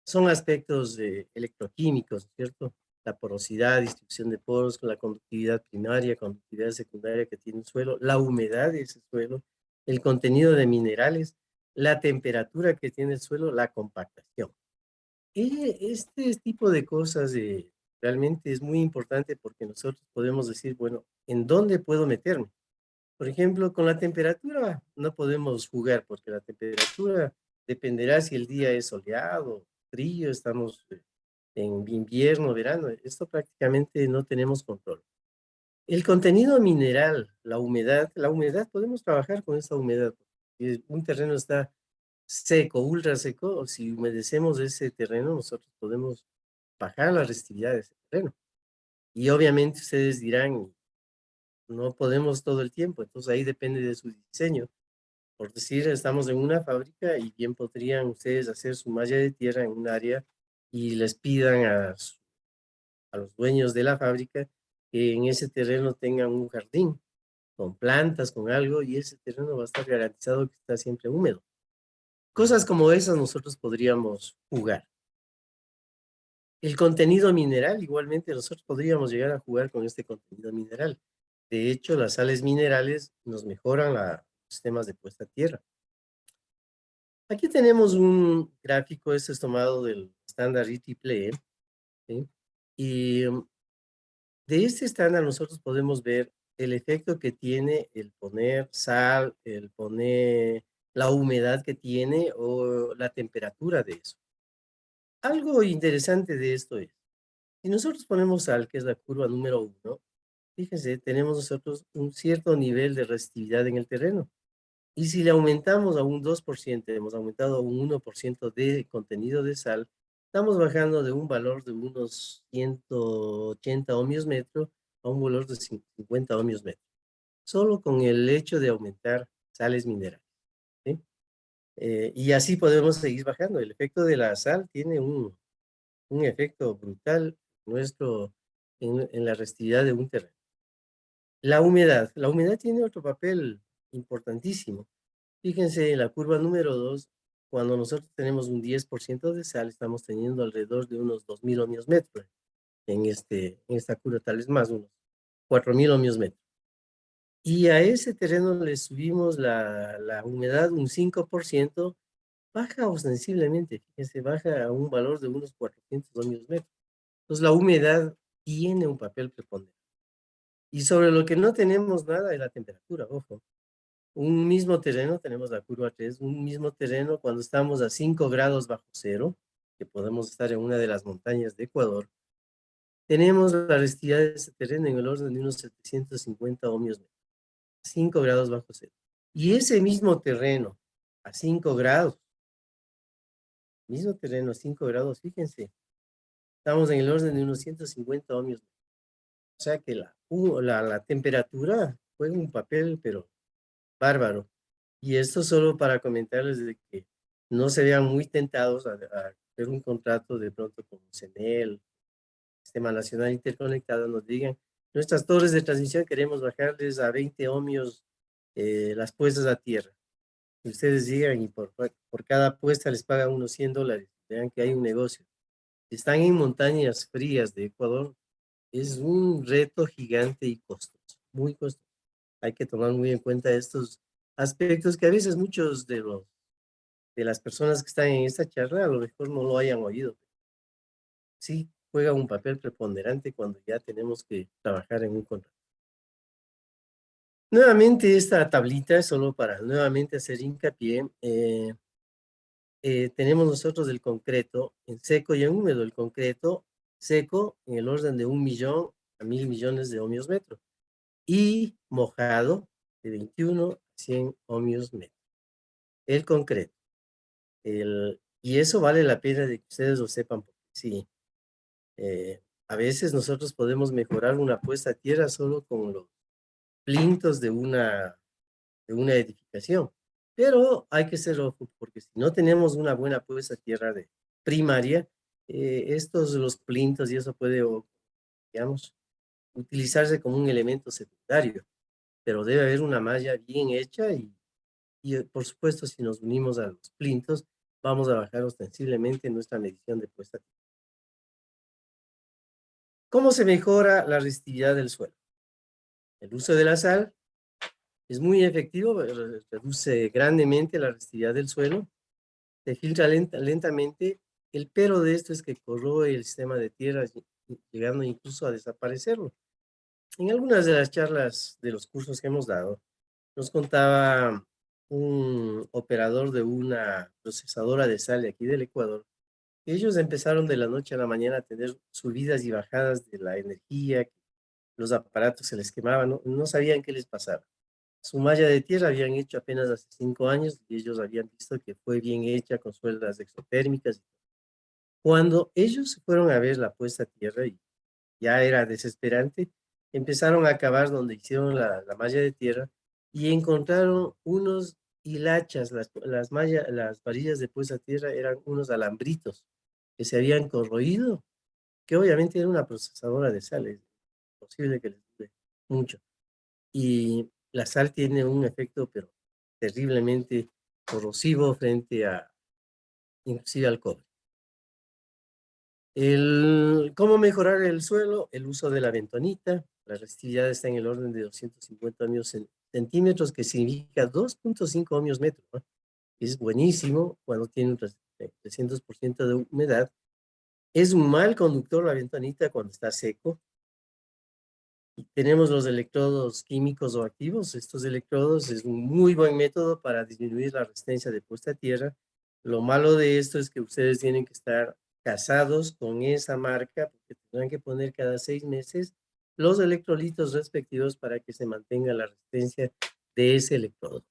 Son aspectos electroquímicos, ¿cierto? La porosidad, distribución de poros, la conductividad primaria, conductividad secundaria que tiene el suelo, la humedad de ese suelo, el contenido de minerales, la temperatura que tiene el suelo, la compactación. Y este tipo de cosas realmente es muy importante porque nosotros podemos decir, bueno, ¿en dónde puedo meterme? Por ejemplo, con la temperatura no podemos jugar porque la temperatura dependerá si el día es soleado, frío, estamos en invierno, verano. Esto prácticamente no tenemos control. El contenido mineral, la humedad, podemos trabajar con esa humedad. Si un terreno está seco, ultra seco, o si humedecemos ese terreno, nosotros podemos bajar la resistividad de ese terreno. Y obviamente ustedes dirán, no podemos todo el tiempo, entonces ahí depende de su diseño. Por decir, estamos en una fábrica y bien podrían ustedes hacer su malla de tierra en un área y les pidan a los dueños de la fábrica que en ese terreno tengan un jardín con plantas, con algo, y ese terreno va a estar garantizado que está siempre húmedo. Cosas como esas nosotros podríamos jugar. El contenido mineral, igualmente nosotros podríamos llegar a jugar con este contenido mineral. De hecho, las sales minerales nos mejoran los sistemas de puesta a tierra. Aquí tenemos un gráfico, este es tomado del estándar IEEE, ¿sí? Y de este estándar nosotros podemos ver el efecto que tiene el poner sal, el poner la humedad que tiene o la temperatura de eso. Algo interesante de esto es, si nosotros ponemos sal, que es la curva número 1, fíjense, tenemos nosotros un cierto nivel de resistividad en el terreno. Y si le aumentamos a un 2%, hemos aumentado a un 1% de contenido de sal, estamos bajando de un valor de unos 180 ohmios metro a un valor de 50 ohmios metro, solo con el hecho de aumentar sales minerales, ¿sí? Y así podemos seguir bajando. El efecto de la sal tiene un efecto brutal en la resistividad de un terreno. La humedad tiene otro papel importantísimo. Fíjense en la curva número 2, cuando nosotros tenemos un 10% de sal, estamos teniendo alrededor de unos 2000 ohmios metro. En esta curva tal vez más, unos 4000 ohmios metro. Y a ese terreno le subimos la humedad un 5%, baja ostensiblemente, fíjense, baja a un valor de unos 400 ohmios metro. Entonces la humedad tiene un papel preponderante. Y sobre lo que no tenemos nada es la temperatura, ojo. Un mismo terreno, tenemos la curva 3, un mismo terreno cuando estamos a 5 grados bajo cero, que podemos estar en una de las montañas de Ecuador, tenemos la resistividad de ese terreno en el orden de unos 750 ohmios metro, 5 grados bajo cero. Y ese mismo terreno a 5 grados, mismo terreno a 5 grados, fíjense, estamos en el orden de unos 150 ohmios metro. O sea que la temperatura juega un papel, pero bárbaro. Y esto solo para comentarles de que no se vean muy tentados a hacer un contrato de pronto con CNEL, Sistema Nacional Interconectado, nos digan, nuestras torres de transmisión queremos bajarles a 20 ohmios las puestas a tierra. Y ustedes digan, y por cada puesta les pagan unos $100. Vean que hay un negocio. Están en montañas frías de Ecuador. Es un reto gigante y costoso, muy costoso. Hay que tomar muy en cuenta estos aspectos que a veces muchos de las personas que están en esta charla a lo mejor no lo hayan oído. Sí juega un papel preponderante cuando ya tenemos que trabajar en un contrato. Nuevamente esta tablita es solo para nuevamente hacer hincapié. Tenemos nosotros el concreto en seco y en húmedo. El concreto seco en el orden de 1.000.000 a 1.000 millones de ohmios metro. Y mojado de 21 a 100 ohmios metro. El concreto. Y eso vale la pena de que ustedes lo sepan, porque sí, a veces nosotros podemos mejorar una puesta a tierra solo con los plintos de una edificación, pero hay que ser ojo, porque si no tenemos una buena puesta a tierra de primaria, los plintos y eso puede, digamos, utilizarse como un elemento secundario. pero debe haber una malla bien hecha y por supuesto, si nos unimos a los plintos, vamos a bajar ostensiblemente nuestra medición de puesta a tierra. ¿Cómo se mejora la resistividad del suelo? El uso de la sal es muy efectivo, reduce grandemente la resistividad del suelo, se filtra lentamente. El pero de esto es que corroe el sistema de tierra, llegando incluso a desaparecerlo. En algunas de las charlas de los cursos que hemos dado, nos contaba un operador de una procesadora de sal de aquí del Ecuador. Ellos empezaron de la noche a la mañana a tener subidas y bajadas de la energía, los aparatos se les quemaban, no sabían qué les pasaba. Su malla de tierra habían hecho apenas hace 5 años y ellos habían visto que fue bien hecha con suelas exotérmicas. Cuando ellos se fueron a ver la puesta a tierra y ya era desesperante, empezaron a cavar donde hicieron la malla de tierra y encontraron unos hilachas, las varillas de puesta a tierra eran unos alambritos que se habían corroído, que obviamente era una procesadora de sales, posible que les dure mucho. Y la sal tiene un efecto, pero terriblemente corrosivo frente a, inclusive al cobre. ¿Cómo mejorar el suelo? El uso de la bentonita. La resistividad está en el orden de 250 ohmios centímetros, que significa 2.5 ohmios metro, ¿no? Es buenísimo cuando tiene un 300% de humedad. Es un mal conductor la bentonita cuando está seco. Y tenemos los electrodos químicos o activos. Estos electrodos es un muy buen método para disminuir la resistencia de puesta a tierra. Lo malo de esto es que ustedes tienen que estar casados con esa marca porque tendrán que poner cada 6 meses los electrolitos respectivos para que se mantenga la resistencia de ese electrodo.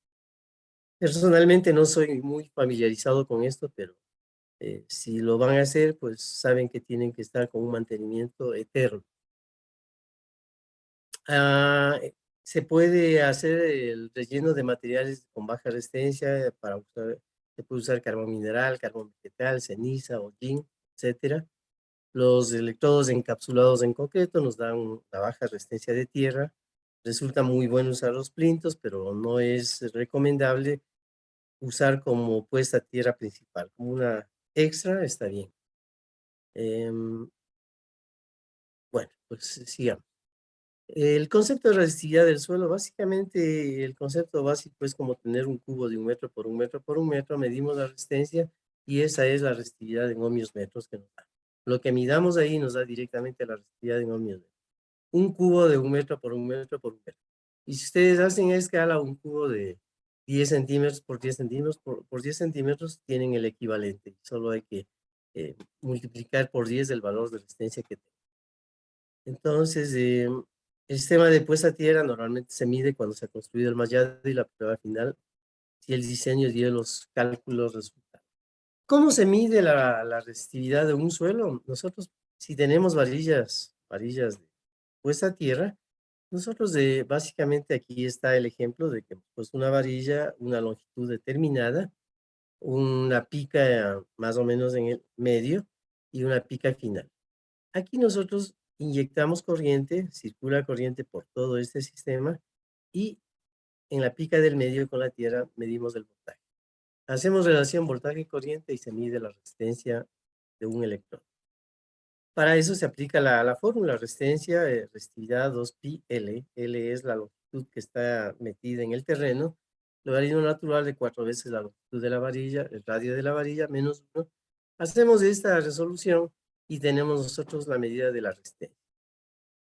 Personalmente no soy muy familiarizado con esto, pero si lo van a hacer, pues saben que tienen que estar con un mantenimiento eterno. Se puede hacer el relleno de materiales con baja resistencia para usar, se puede usar carbón mineral, carbón vegetal, ceniza, hollín, etcétera. Los electrodos encapsulados en concreto nos dan una baja resistencia de tierra. Resulta muy bueno usar los plintos, pero no es recomendable usar como puesta a tierra principal. Como una extra está bien. Bueno, pues sigamos. El concepto de resistividad del suelo, básicamente el concepto básico es como tener un cubo de 1 metro por 1 metro por 1 metro, medimos la resistencia y esa es la resistividad en ohmios metros que nos da. Lo que midamos ahí nos da directamente la resistividad en ohmios metros. Un cubo de 1 metro por 1 metro por 1 metro. Y si ustedes hacen a escala un cubo de 10 centímetros por 10 centímetros por 10 centímetros, tienen el equivalente. Solo hay que multiplicar por 10 el valor de resistencia que tiene. Entonces, el sistema de puesta a tierra normalmente se mide cuando se ha construido el mallado y la prueba final, si el diseño dio los cálculos resultados. ¿Cómo se mide la resistividad de un suelo? Nosotros, si tenemos varillas de puesta a tierra, nosotros básicamente aquí está el ejemplo de que pues una varilla, una longitud determinada, una pica más o menos en el medio y una pica final. Aquí nosotros inyectamos corriente, circula corriente por todo este sistema y en la pica del medio con la tierra medimos el voltaje. Hacemos relación voltaje-corriente y se mide la resistencia de un electrón. Para eso se aplica la fórmula resistencia, resistividad 2pi L. L es la longitud que está metida en el terreno, logaritmo natural de 4 veces la longitud de la varilla, el radio de la varilla, menos 1. Hacemos esta resolución y tenemos nosotros la medida de la resistencia.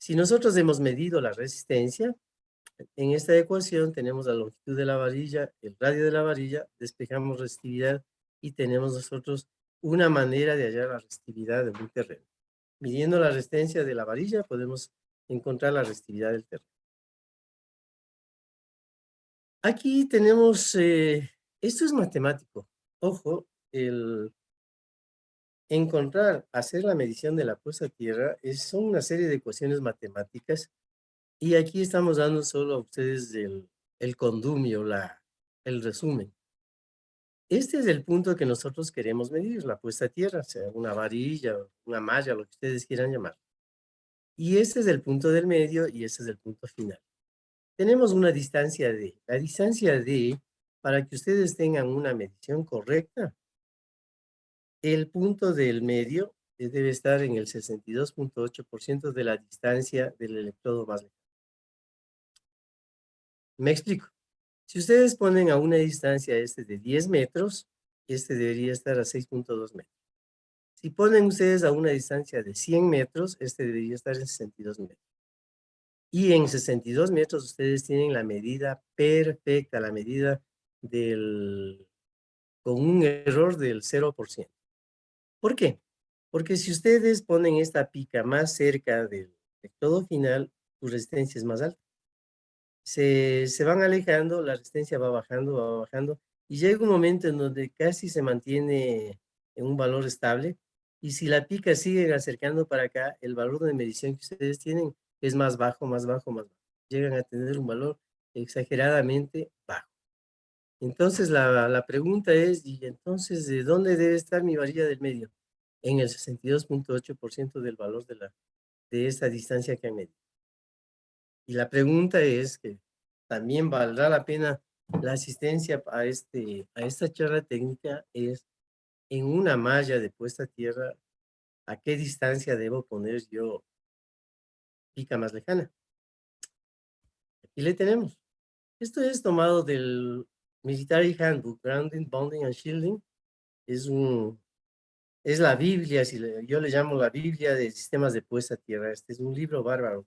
Si nosotros hemos medido la resistencia, en esta ecuación tenemos la longitud de la varilla, el radio de la varilla, despejamos resistividad y tenemos nosotros una manera de hallar la resistividad de un terreno. Midiendo la resistencia de la varilla podemos encontrar la resistividad del terreno. Aquí tenemos, esto es matemático. Ojo, hacer la medición de la puesta a tierra son una serie de ecuaciones matemáticas y aquí estamos dando solo a ustedes el condumio, el resumen. Este es el punto que nosotros queremos medir, la puesta a tierra, sea una varilla, una malla, lo que ustedes quieran llamar. Y este es el punto del medio y este es el punto final. tenemos una distancia D. La distancia D, para que ustedes tengan una medición correcta, el punto del medio debe estar en el 62.8% de la distancia del electrodo más lejano. Me explico. Si ustedes ponen a una distancia de 10 metros, debería estar a 6.2 metros. Si ponen ustedes a una distancia de 100 metros, debería estar en 62 metros. Y en 62 metros ustedes tienen la medida perfecta, la medida con un error del 0%. ¿Por qué? Porque si ustedes ponen esta pica más cerca del electrodo final, su resistencia es más alta. Se van alejando, la resistencia va bajando, y llega un momento en donde casi se mantiene en un valor estable, y si la pica sigue acercando para acá, el valor de medición que ustedes tienen es más bajo, más bajo, más bajo. Llegan a tener un valor exageradamente bajo. Entonces la pregunta es, ¿y entonces de dónde debe estar mi varilla del medio? En el 62.8% del valor de esta distancia que han medido. Y la pregunta es que también valdrá la pena la asistencia a esta charla técnica, es en una malla de puesta a tierra, ¿a qué distancia debo poner yo pica más lejana? Aquí le tenemos. Esto es tomado del Military Handbook, Grounding, Bounding and Shielding. Es la Biblia, yo le llamo la Biblia de sistemas de puesta a tierra. Este es un libro bárbaro.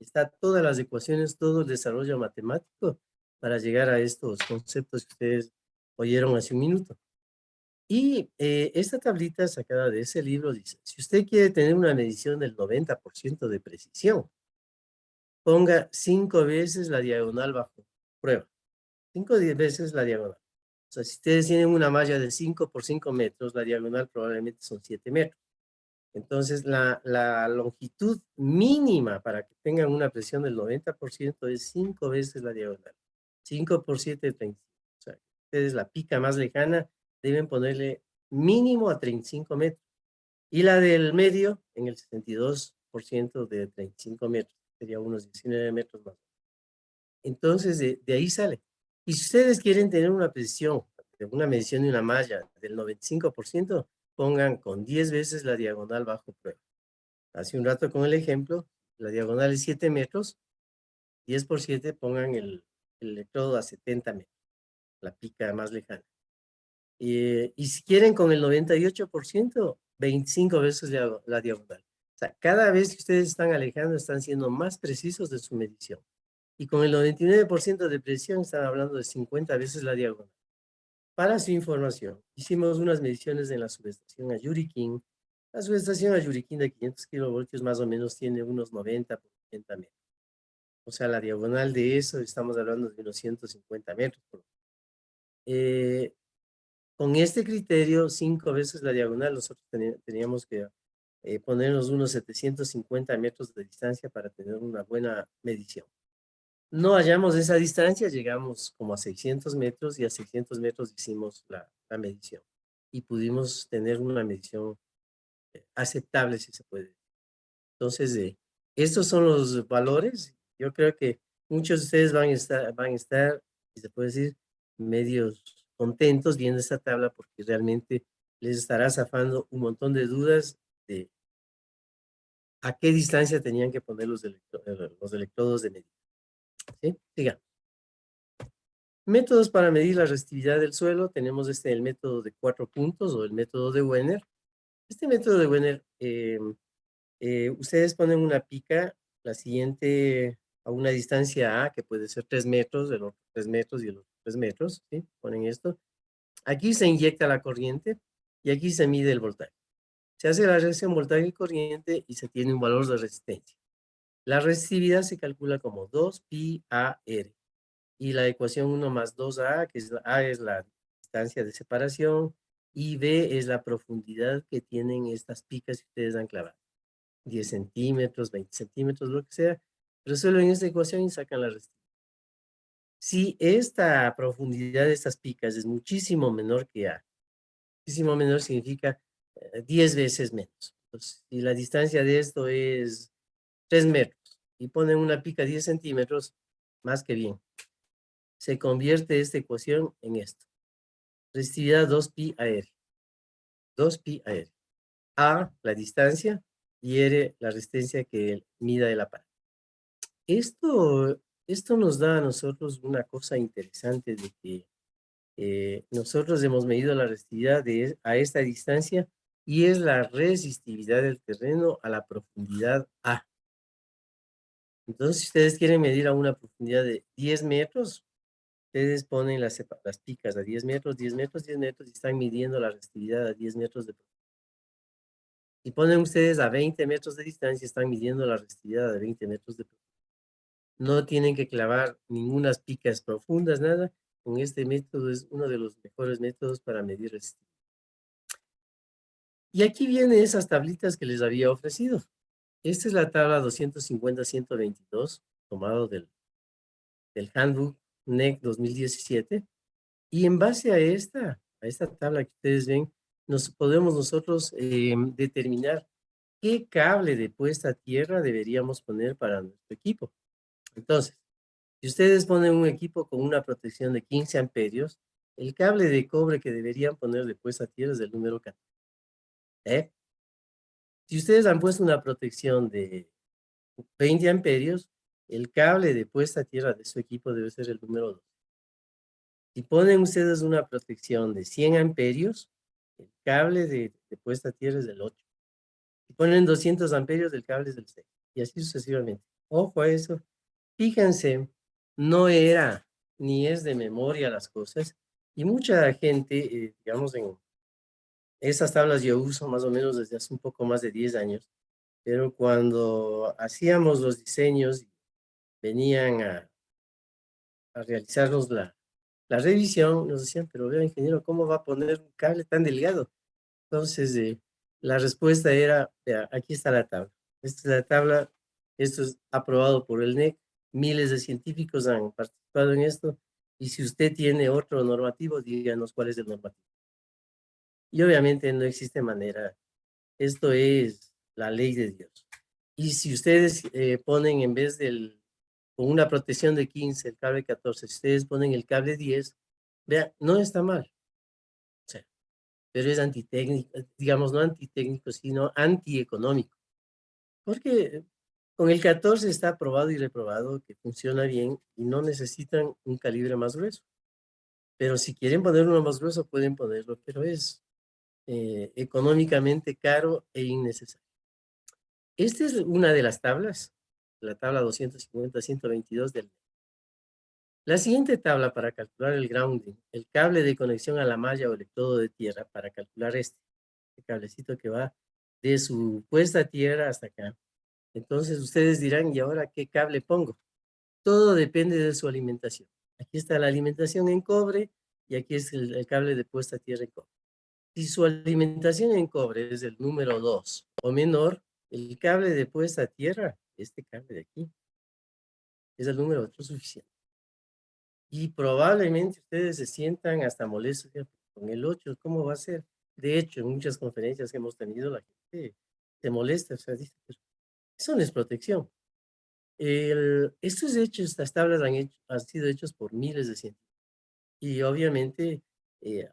Está todas las ecuaciones, todo el desarrollo matemático para llegar a estos conceptos que ustedes oyeron hace un minuto. Y esta tablita sacada de ese libro dice, si usted quiere tener una medición del 90% de precisión, ponga 5 veces la diagonal bajo prueba. 5 veces la diagonal. O sea, si ustedes tienen una malla de 5 por 5 metros, la diagonal probablemente son 7 metros. Entonces, la longitud mínima para que tengan una presión del 90% es 5 veces la diagonal. 5 por 7, 35. O sea, ustedes la pica más lejana deben ponerle mínimo a 35 metros. Y la del medio en el 62% de 35 metros. Sería unos 19 metros más. Entonces, de ahí sale. Y si ustedes quieren tener una presión, una medición de una malla del 95%, pongan con 10 veces la diagonal bajo prueba. Hace un rato con el ejemplo, la diagonal es 7 metros, 10 por 7, pongan el electrodo a 70 metros, la pica más lejana. Y si quieren con el 98%, 25 veces la diagonal. O sea, cada vez que ustedes están alejando, están siendo más precisos de su medición. Y con el 99% de presión, están hablando de 50 veces la diagonal. Para su información, hicimos unas mediciones en la subestación Ayuriquín. La subestación Ayuriquín de 500 kilovoltios más o menos tiene unos 90 por 80 metros. O sea, la diagonal de eso, estamos hablando de unos 150 metros. Con este criterio, 5 veces la diagonal, nosotros teníamos que ponernos unos 750 metros de distancia para tener una buena medición. No hallamos esa distancia, llegamos como a 600 metros y a 600 metros hicimos la medición. Y pudimos tener una medición aceptable, si se puede. Entonces, estos son los valores. Yo creo que muchos de ustedes van a estar, si se puede decir, medios contentos viendo esta tabla porque realmente les estará zafando un montón de dudas de a qué distancia tenían que poner los electrodos de medida. ¿Sí? Sigamos. Métodos para medir la resistividad del suelo. Tenemos el método de 4 puntos o el método de Wenner. Este método de Wenner, ustedes ponen una pica, la siguiente a una distancia A, que puede ser 3 metros, el otro 3 metros y el otro 3 metros, ¿sí? Ponen esto. Aquí se inyecta la corriente y aquí se mide el voltaje. Se hace la relación voltaje y corriente y se tiene un valor de resistencia. La resistividad se calcula como 2πAR. Y la ecuación 1 más 2A, que es A es la distancia de separación y B es la profundidad que tienen estas picas que ustedes han clavado. 10 centímetros, 20 centímetros, lo que sea. Resuelven esta ecuación y sacan la resistencia. Si esta profundidad de estas picas es muchísimo menor que A, muchísimo menor significa 10 veces menos. Entonces, si la distancia de esto es 3 metros y ponen una pica 10 centímetros, más que bien. Se convierte esta ecuación en esto. Resistividad 2pi a R. 2pi a R. A, la distancia, y R, la resistencia que mida el aparato. Esto nos da a nosotros una cosa interesante de que nosotros hemos medido la resistividad a esta distancia y es la resistividad del terreno a la profundidad A. Entonces, si ustedes quieren medir a una profundidad de 10 metros, ustedes ponen las picas a 10 metros, 10 metros, 10 metros y están midiendo la resistividad a 10 metros de profundidad. Si ponen ustedes a 20 metros de distancia, están midiendo la resistividad a 20 metros de profundidad. No tienen que clavar ninguna picas profundas, nada. Con este método es uno de los mejores métodos para medir resistividad. Y aquí vienen esas tablitas que les había ofrecido. Esta es la tabla 250-122, tomado del Handbook NEC 2017. Y en base a esta tabla que ustedes ven, podemos nosotros determinar qué cable de puesta a tierra deberíamos poner para nuestro equipo. Entonces, si ustedes ponen un equipo con una protección de 15 amperios, el cable de cobre que deberían poner de puesta a tierra es el número 14. Si ustedes han puesto una protección de 20 amperios, el cable de puesta a tierra de su equipo debe ser el número 2. Si ponen ustedes una protección de 100 amperios, el cable de puesta a tierra es del 8. Si ponen 200 amperios, el cable es del 6. Y así sucesivamente. Ojo a eso. Fíjense, no era ni es de memoria las cosas. Y mucha gente, digamos, en esas tablas yo uso más o menos desde hace un poco más de 10 años. Pero cuando hacíamos los diseños, venían a realizarnos la revisión, nos decían, pero vea, ingeniero, ¿cómo va a poner un cable tan delgado? Entonces, la respuesta era, vea, aquí está la tabla. Esta es la tabla, esto es aprobado por el NEC, miles de científicos han participado en esto, y si usted tiene otro normativo, díganos cuál es el normativo. Y obviamente no existe manera, esto es la ley de Dios. Y si ustedes ponen en vez con una protección de 15, el cable 14, si ustedes ponen el cable 10, vean, no está mal. O sea, pero es antitécnico, digamos, no antitécnico, sino antieconómico. Porque con el 14 está probado y reprobado que funciona bien y no necesitan un calibre más grueso. Pero si quieren poner uno más grueso, pueden ponerlo, pero es económicamente caro e innecesario. Esta es una de las tablas, la tabla 250-122 del. La siguiente tabla para calcular el grounding, el cable de conexión a la malla o electrodo de tierra para calcular este cablecito que va de su puesta a tierra hasta acá. Entonces ustedes dirán, ¿y ahora qué cable pongo? Todo depende de su alimentación. Aquí está la alimentación en cobre y aquí es el cable de puesta a tierra en cobre. Si su alimentación en cobre es el número 2 o menor, el cable de puesta a tierra, este cable de aquí, es el número 8 suficiente. Y probablemente ustedes se sientan hasta molestos con el 8, ¿cómo va a ser? De hecho, en muchas conferencias que hemos tenido, la gente se molesta, o sea, dice, pero eso no es protección. Estos hechos, estas tablas han sido hechos por miles de científicos. Y obviamente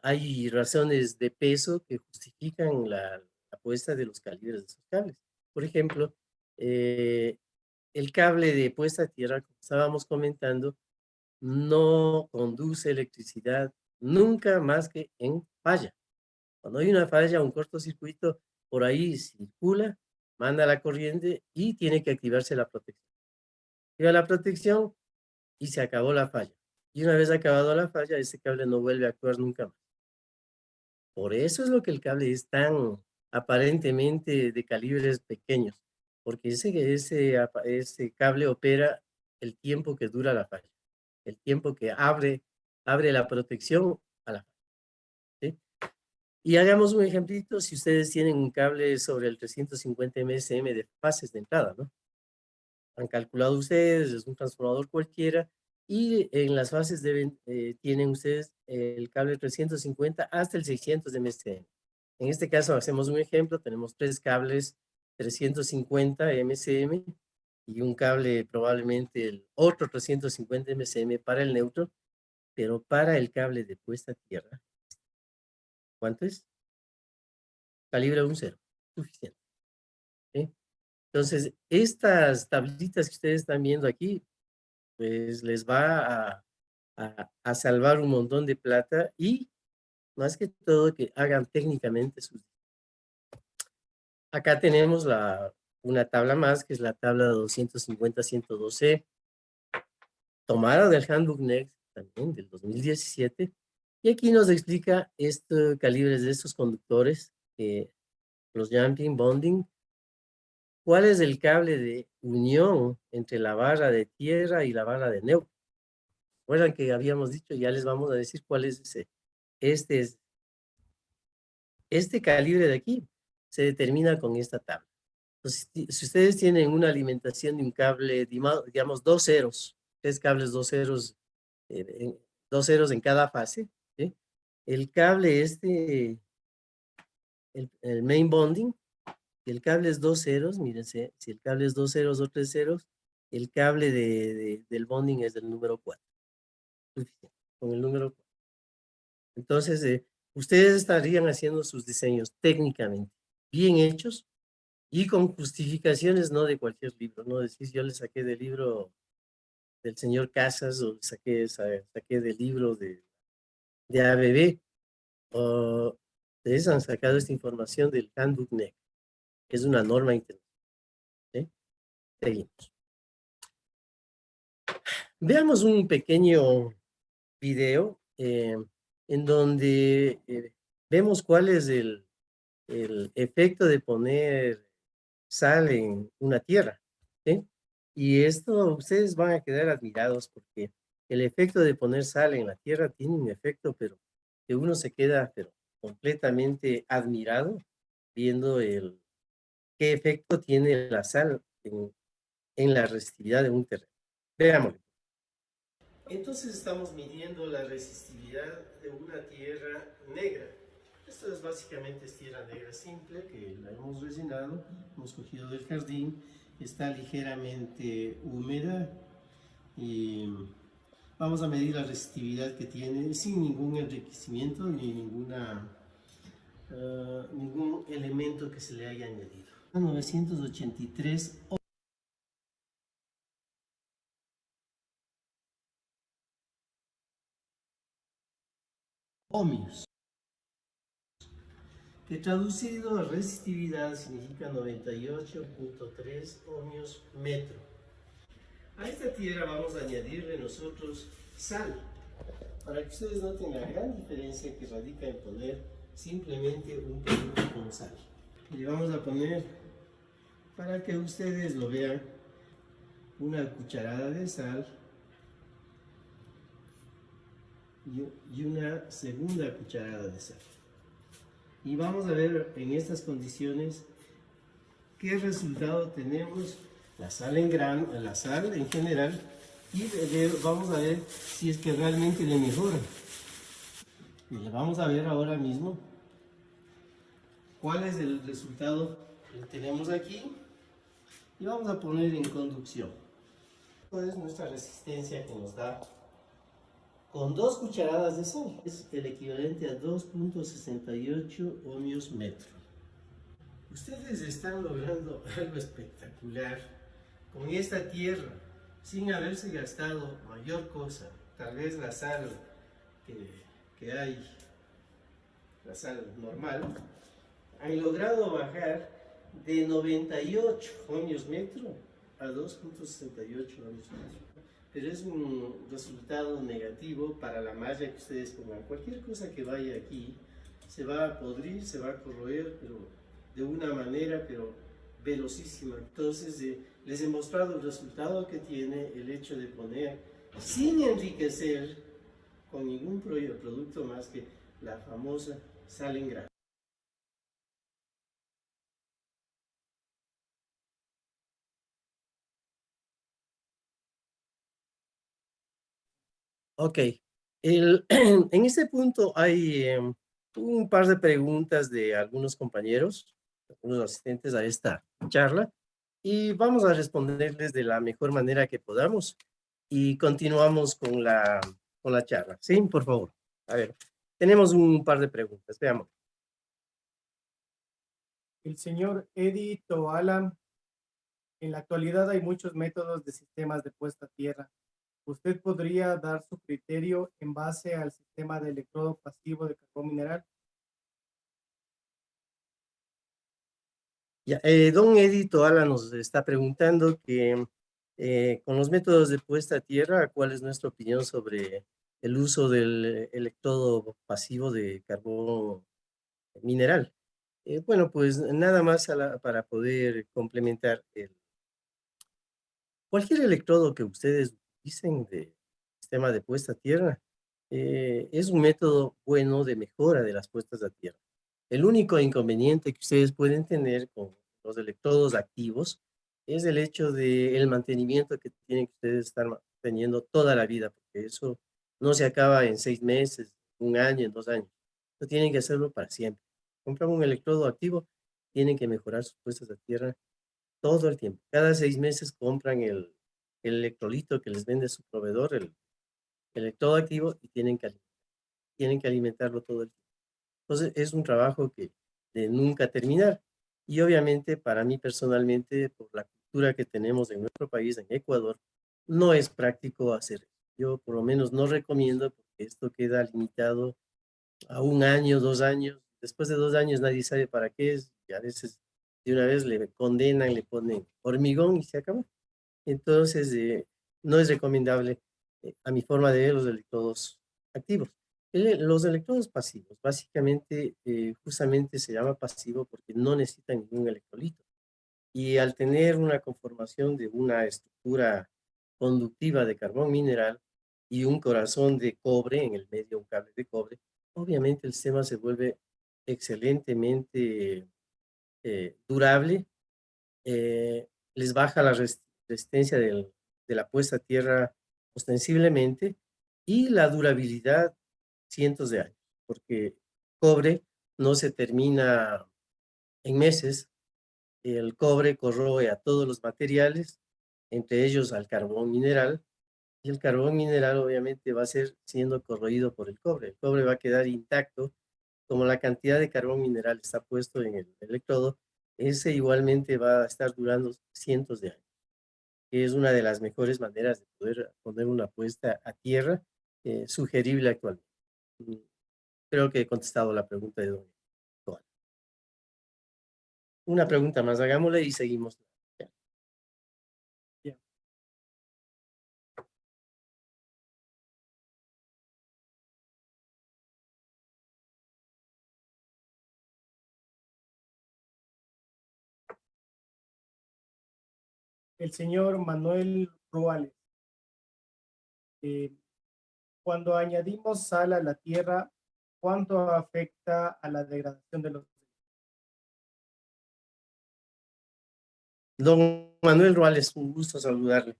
hay razones de peso que justifican la puesta de los calibres de esos cables. Por ejemplo, el cable de puesta a tierra, como estábamos comentando, no conduce electricidad nunca más que en falla. Cuando hay una falla, un cortocircuito, por ahí circula, manda la corriente y tiene que activarse la protección. Activa la protección y se acabó la falla. Y una vez acabado la falla, ese cable no vuelve a actuar nunca más. Por eso es lo que el cable es tan aparentemente de calibres pequeños, porque ese cable opera el tiempo que dura la falla, el tiempo que abre la protección a la falla. ¿Sí? Y hagamos un ejemplito, si ustedes tienen un cable sobre el 350 MSM de fases de entrada, ¿no? Han calculado ustedes, es un transformador cualquiera, y en las fases tienen ustedes el cable 350 hasta el 600 de MSM. En este caso hacemos un ejemplo, tenemos 3 cables 350 MSM y un cable probablemente el otro 350 MSM para el neutro, pero para el cable de puesta a tierra, ¿cuánto es? Calibre 1.0, suficiente. ¿Sí? Entonces, estas tablitas que ustedes están viendo aquí, pues les va a salvar un montón de plata y más que todo que hagan técnicamente sus... Acá tenemos una tabla más, que es la tabla 250-112, tomada del Handbook Next, también del 2017, y aquí nos explica estos calibres de estos conductores, los jumping bonding, cuál es el cable de unión entre la barra de tierra y la barra de neutro. Recuerdan que habíamos dicho, ya les vamos a decir cuál es ese. Este calibre de aquí se determina con esta tabla. Entonces, si ustedes tienen una alimentación de un cable, digamos, 2 ceros, 3 cables 2 ceros, dos ceros en cada fase, ¿sí? El cable el main bonding, si el cable es 2 ceros, mírense, si el cable es 2 ceros o 3 ceros, el cable del bonding es del número 4. Suficiente, con el número 4. Entonces, ustedes estarían haciendo sus diseños técnicamente bien hechos y con justificaciones, no de cualquier libro, no decir yo le saqué del libro del señor Casas o saqué del libro de ABB, o ustedes han sacado esta información del Handbook NEC, que es una norma internacional. ¿Sí? Seguimos. Veamos un pequeño video en donde vemos cuál es el efecto de poner sal en una tierra, ¿sí? Y esto ustedes van a quedar admirados porque el efecto de poner sal en la tierra tiene un efecto, pero que uno se queda pero completamente admirado viendo qué efecto tiene la sal en la resistividad de un terreno. Veámoslo. Entonces estamos midiendo la resistividad de una tierra negra. Esto es básicamente tierra negra simple que la hemos rellenado, hemos cogido del jardín, está ligeramente húmeda y vamos a medir la resistividad que tiene sin ningún enriquecimiento ni ningún elemento que se le haya añadido. 983 ohmios, que traducido a resistividad significa 98.3 ohmios metro. A esta tierra vamos a añadirle nosotros sal, para que ustedes noten la gran diferencia que radica en poner simplemente un producto con sal. Le vamos a poner, para que ustedes lo vean, una cucharada de sal y una segunda cucharada de sal. Y vamos a ver en estas condiciones qué resultado tenemos, la sal en general, y vamos a ver si es que realmente le mejora. Y le vamos a ver ahora mismo cuál es el resultado que tenemos aquí y vamos a poner en conducción. Esta es nuestra resistencia que nos da con 2 cucharadas de sal. Es el equivalente a 2.68 ohmios metro. Ustedes están logrando algo espectacular con esta tierra sin haberse gastado mayor cosa. Tal vez la sal que hay, la sal normal, han logrado bajar de 98 ohmios metro a 2.68 ohmios metro. Pero es un resultado negativo para la malla que ustedes pongan. Cualquier cosa que vaya aquí se va a podrir, se va a corroer, pero de una manera pero velocísima. Entonces les he mostrado el resultado que tiene el hecho de poner sin enriquecer con ningún producto más que la famosa sal en grano. Ok, en este punto hay un par de preguntas de algunos compañeros, algunos asistentes a esta charla. y vamos a responderles de la mejor manera que podamos y continuamos con la charla. Sí, por favor. A ver, tenemos un par de preguntas. Veamos. El señor Eddie Toala, en la actualidad hay muchos métodos de sistemas de puesta a tierra. ¿Usted podría dar su criterio en base al sistema de electrodo pasivo de carbón mineral? Ya, don Eddie Toala nos está preguntando que con los métodos de puesta a tierra, ¿cuál es nuestra opinión sobre el uso del electrodo pasivo de carbón mineral? Bueno, pues nada más para poder complementar. Cualquier electrodo que ustedes utilicen de sistema de puesta a tierra es un método bueno de mejora de las puestas a tierra. El único inconveniente que ustedes pueden tener con los electrodos activos es el hecho del mantenimiento que tienen que ustedes estar teniendo toda la vida, porque eso no se acaba en 6 meses, un año, en 2 años. Eso tienen que hacerlo para siempre. Compran un electrodo activo, tienen que mejorar sus puestas a tierra todo el tiempo. Cada 6 meses compran el electrolito que les vende su proveedor, el electrodo activo, y tienen que alimentarlo todo el tiempo. Entonces, es un trabajo que de nunca terminar. Y obviamente, para mí personalmente, por la cultura que tenemos en nuestro país, en Ecuador, no es práctico hacer. Yo por lo menos no recomiendo, porque esto queda limitado a 1 año, 2 años. Después de 2 años nadie sabe para qué es, y a veces de una vez le condenan, le ponen hormigón y se acabó. Entonces, no es recomendable a mi forma de ver los electrodos activos. Los electrodos pasivos, básicamente, justamente se llama pasivo porque no necesitan ningún electrolito. Y al tener una conformación de una estructura conductiva de carbón mineral y un corazón de cobre en el medio, un cable de cobre, obviamente el sistema se vuelve excelentemente durable, les baja la resistencia de la puesta a tierra ostensiblemente y la durabilidad cientos de años, porque cobre no se termina en meses. El cobre corroe a todos los materiales, entre ellos al carbón mineral, y el carbón mineral obviamente va a ser siendo corroído por el cobre. El cobre va a quedar intacto, como la cantidad de carbón mineral está puesto en el electrodo, ese igualmente va a estar durando cientos de años, que es una de las mejores maneras de poder poner una puesta a tierra sugerible actualmente. Mm, Creo que he contestado la pregunta de don Juan. Una pregunta más, hagámosla y seguimos. Ya. El señor Manuel Ruales. Cuando añadimos sal a la tierra, ¿cuánto afecta a la degradación de los? Don Manuel Ruales, un gusto saludarle.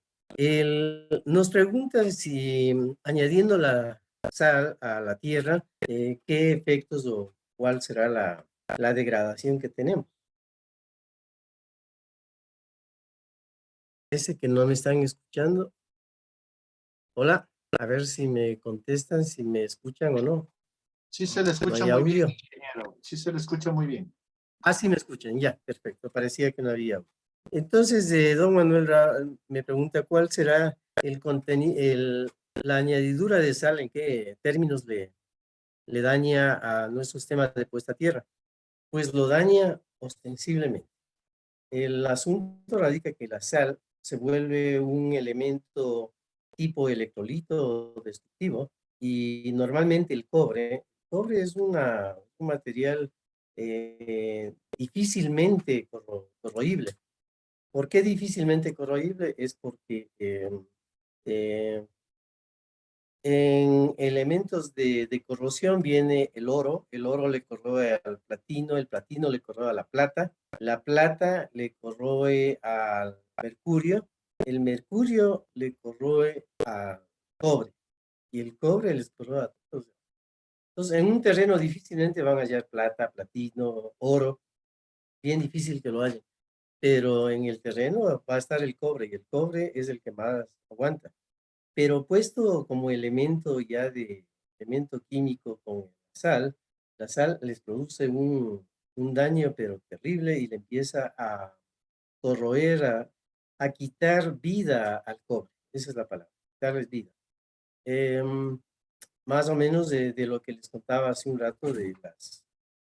Nos pregunta si añadiendo la sal a la tierra, ¿qué efectos o cuál será la degradación que tenemos? Parece que no me están escuchando. Hola, a ver si me contestan, si me escuchan o no. Sí se le No escucha hay muy bien, audio. ingeniero. Sí se le escucha muy bien. Ah, sí me escuchan, ya, perfecto. Parecía que no había audio. Entonces, don Manuel me pregunta cuál será el contenido, la añadidura de sal, en qué términos le daña a nuestro sistema de puesta a tierra. Pues lo daña ostensiblemente. El asunto radica que la sal se vuelve un elemento tipo electrolito destructivo y normalmente el cobre es un material difícilmente corroíble. ¿Por qué difícilmente corroíble? Es porque eh, en elementos de corrosión viene el oro le corroe al platino, el platino le corroe a la plata le corroe al mercurio, el mercurio le corroe al cobre y el cobre les corroe a todos. Entonces, en un terreno difícilmente van a hallar plata, platino, oro, bien difícil que lo haya. pero en el terreno va a estar el cobre y el cobre es el que más aguanta. Pero puesto como elemento ya de elemento químico con la sal les produce un daño pero terrible y le empieza a corroer, a quitar vida al cobre. Esa es la palabra, quitarles vida. Más o menos de lo que les contaba hace un rato de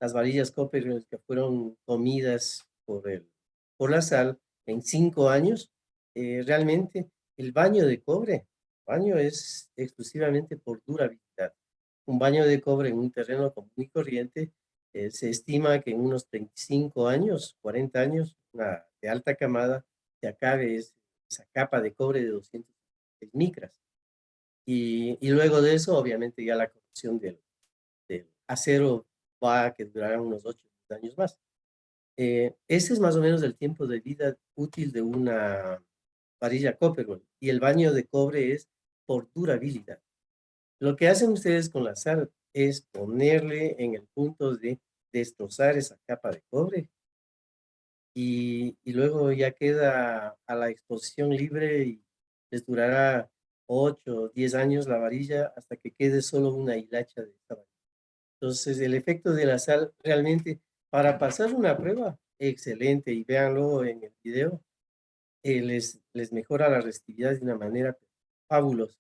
las varillas Copper que fueron comidas por la sal en 5 años, realmente el baño de cobre, baño es exclusivamente por durabilidad. Un baño de cobre en un terreno común y corriente se estima que en unos 35 años, 40 años, una de alta camada, se acabe esa capa de cobre de 200 micras. Y luego de eso, obviamente, ya la corrosión del acero va a que durará unos 8 años más. Ese es más o menos el tiempo de vida útil de una varilla Coppergold. Y el baño de cobre es por durabilidad. Lo que hacen ustedes con la sal es ponerle en el punto de destrozar esa capa de cobre y luego ya queda a la exposición libre y les durará 8 o 10 años la varilla hasta que quede solo una hilacha de esta varilla. Entonces, el efecto de la sal realmente, para pasar una prueba, excelente, y véanlo en el video, les mejora la resistividad de una manera fabulosa.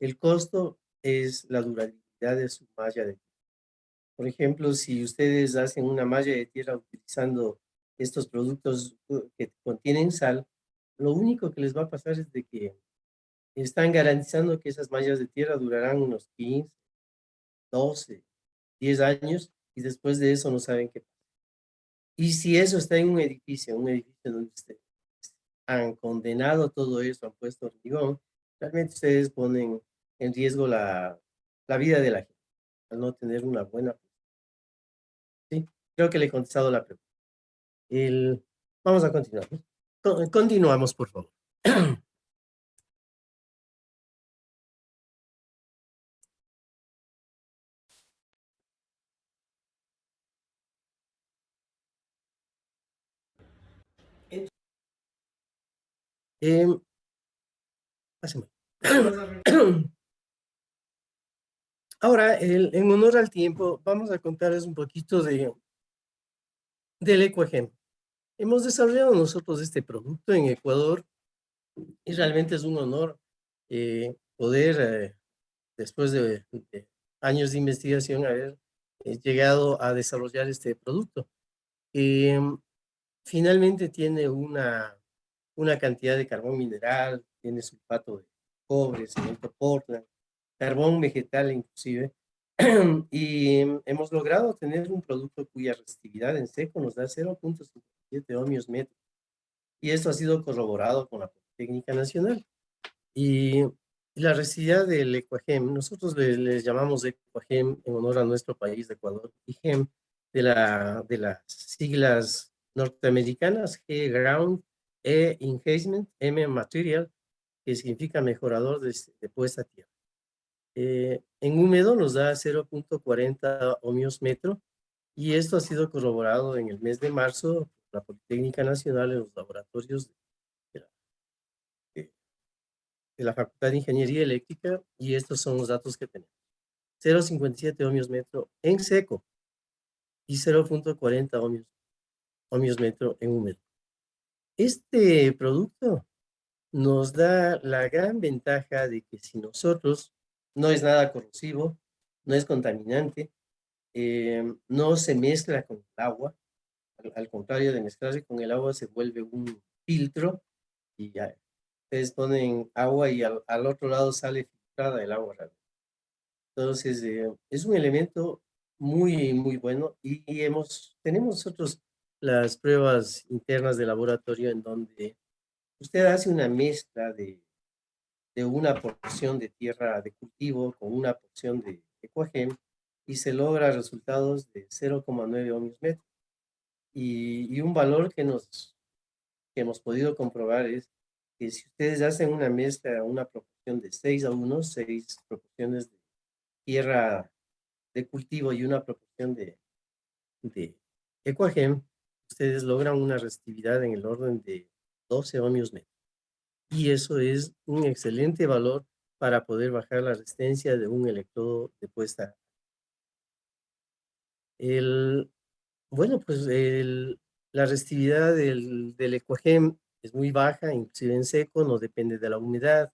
El costo es la durabilidad de su malla de tierra. Por ejemplo, si ustedes hacen una malla de tierra utilizando estos productos que contienen sal, lo único que les va a pasar es de que están garantizando que esas mallas de tierra durarán unos 15, 12, 10 años y después de eso no saben qué pasa. Y si eso está en un edificio donde ustedes han condenado todo eso, han puesto hormigón, realmente ustedes ponen en riesgo la vida de la gente al no tener una buena. Sí, creo que le he contestado la pregunta. Vamos a continuar, ¿no? Continuamos, por favor. Em, pásenme. Ahora, en honor al tiempo, vamos a contarles un poquito del Ecuagen. Hemos desarrollado nosotros este producto en Ecuador y realmente es un honor poder, después de años de investigación, haber llegado a desarrollar este producto. Finalmente tiene una cantidad de carbón mineral, tiene sulfato de cobre, cemento Portland, carbón vegetal inclusive, y hemos logrado tener un producto cuya resistividad en seco nos da 0.57 ohmios metro. Y esto ha sido corroborado con la técnica nacional. Y la resistividad del Ecuagem, nosotros les llamamos Ecuagem en honor a nuestro país de Ecuador, y GEM de las siglas norteamericanas, G Ground, E Enhancement, M Material, que significa mejorador de puesta a tierra. En húmedo nos da 0.40 ohmios metro y esto ha sido corroborado en el mes de marzo por la Politécnica Nacional en los laboratorios de la, de- de la Facultad de Ingeniería Eléctrica y estos son los datos que tenemos. 0.57 ohmios metro en seco y 0.40 ohmios metro en húmedo. Este producto nos da la gran ventaja de que si nosotros no es nada corrosivo, no es contaminante, no se mezcla con el agua, al contrario de mezclarse con el agua se vuelve un filtro y ya ustedes ponen agua y al otro lado sale filtrada el agua. Entonces, es un elemento muy, muy bueno y tenemos nosotros las pruebas internas de laboratorio en donde usted hace una mezcla de una porción de tierra de cultivo con una porción de Ecuagem y se logra resultados de 0.9 ohmios metro. Y un valor que hemos podido comprobar es que si ustedes hacen una mezcla, una proporción de 6:1, 6 proporciones de tierra de cultivo y una proporción de Ecuagem, ustedes logran una resistividad en el orden de 12 ohmios metro. Y eso es un excelente valor para poder bajar la resistencia de un electrodo de puesta. Bueno, pues la resistividad del Ecuagen es muy baja, inclusive en seco, no depende de la humedad,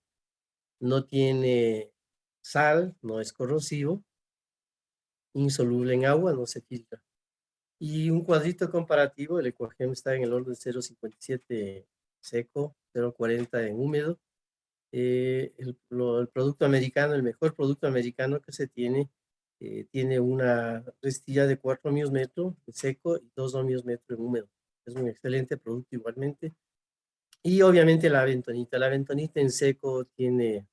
no tiene sal, no es corrosivo, insoluble en agua, no se filtra. Y un cuadrito comparativo, el Ecuagen está en el orden de 0,57 seco, 0,40 en húmedo. El producto americano, el mejor producto americano que se tiene una resistividad de 4 ohmios metro en seco y 2 ohmios metro en húmedo. Es un excelente producto igualmente. Y obviamente la bentonita. La bentonita en seco tiene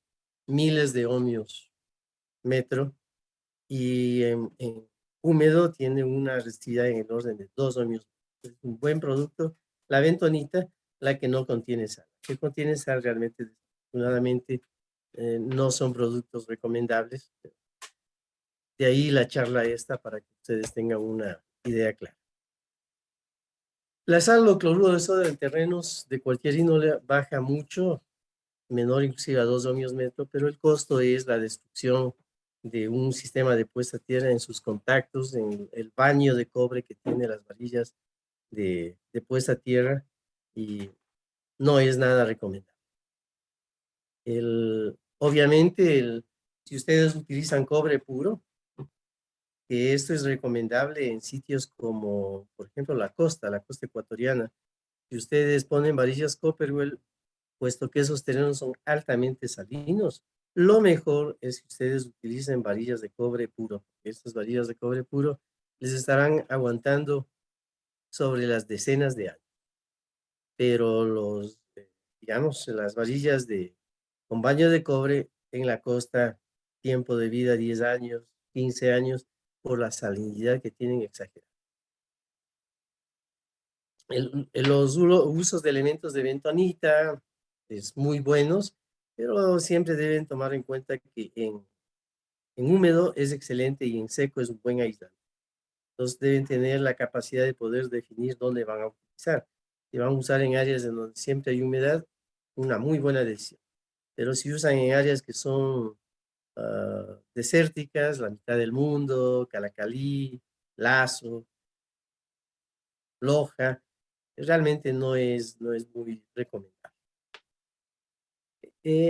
miles de ohmios metro y en húmedo tiene una resistividad en el orden de 2 ohmios. Es un buen producto. La bentonita, la que no contiene sal. Que contiene sal realmente, desafortunadamente, no son productos recomendables. De ahí la charla esta para que ustedes tengan una idea clara. La sal o cloruro de sodio en terrenos de cualquier índole baja mucho, menor inclusive a 2 ohmios metro, pero el costo es la destrucción de un sistema de puesta a tierra en sus contactos, en el baño de cobre que tiene las varillas de puesta a tierra, y no es nada recomendable. Obviamente, si ustedes utilizan cobre puro, que esto es recomendable en sitios como, por ejemplo, la costa ecuatoriana. Si ustedes ponen varillas Copperwell, puesto que esos terrenos son altamente salinos, lo mejor es que ustedes utilicen varillas de cobre puro. Estas varillas de cobre puro les estarán aguantando sobre las decenas de años. Pero digamos, las varillas con baño de cobre en la costa, tiempo de vida 10 años, 15 años, por la salinidad que tienen exagerada. Los usos de elementos de bentonita es muy buenos, pero siempre deben tomar en cuenta que en húmedo es excelente y en seco es un buen aislante. Entonces deben tener la capacidad de poder definir dónde van a utilizar. Si van a usar en áreas en donde siempre hay humedad, una muy buena decisión. Pero si usan en áreas que son desérticas, la mitad del mundo, Calacalí, Lazo, Loja, realmente no es muy recomendable.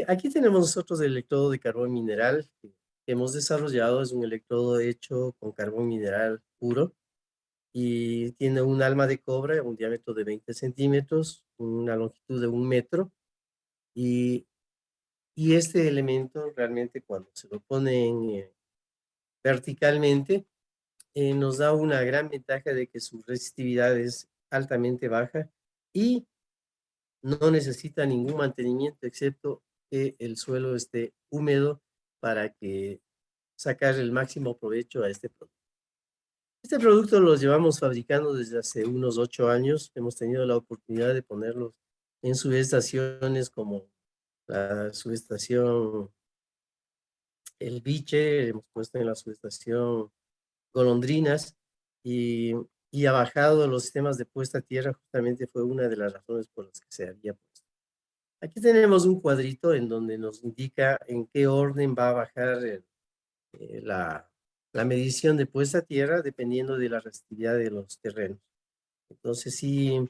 Aquí tenemos nosotros el electrodo de carbón mineral que hemos desarrollado. Es un electrodo hecho con carbón mineral puro y tiene un alma de cobre, un diámetro de 20 centímetros, una longitud de 1 metro. Y este elemento realmente cuando se lo ponen verticalmente, nos da una gran ventaja de que su resistividad es altamente baja y no necesita ningún mantenimiento excepto que el suelo esté húmedo para que sacar el máximo provecho a este producto. Este producto lo llevamos fabricando desde hace unos 8 años. Hemos tenido la oportunidad de ponerlos en subestaciones como la subestación El Biche, hemos puesto en la subestación Golondrinas y ha bajado los sistemas de puesta a tierra. Justamente fue una de las razones por las que se había puesto. Aquí tenemos un cuadrito en donde nos indica en qué orden va a bajar la medición de puesta a tierra dependiendo de la resistividad de los terrenos. Entonces sí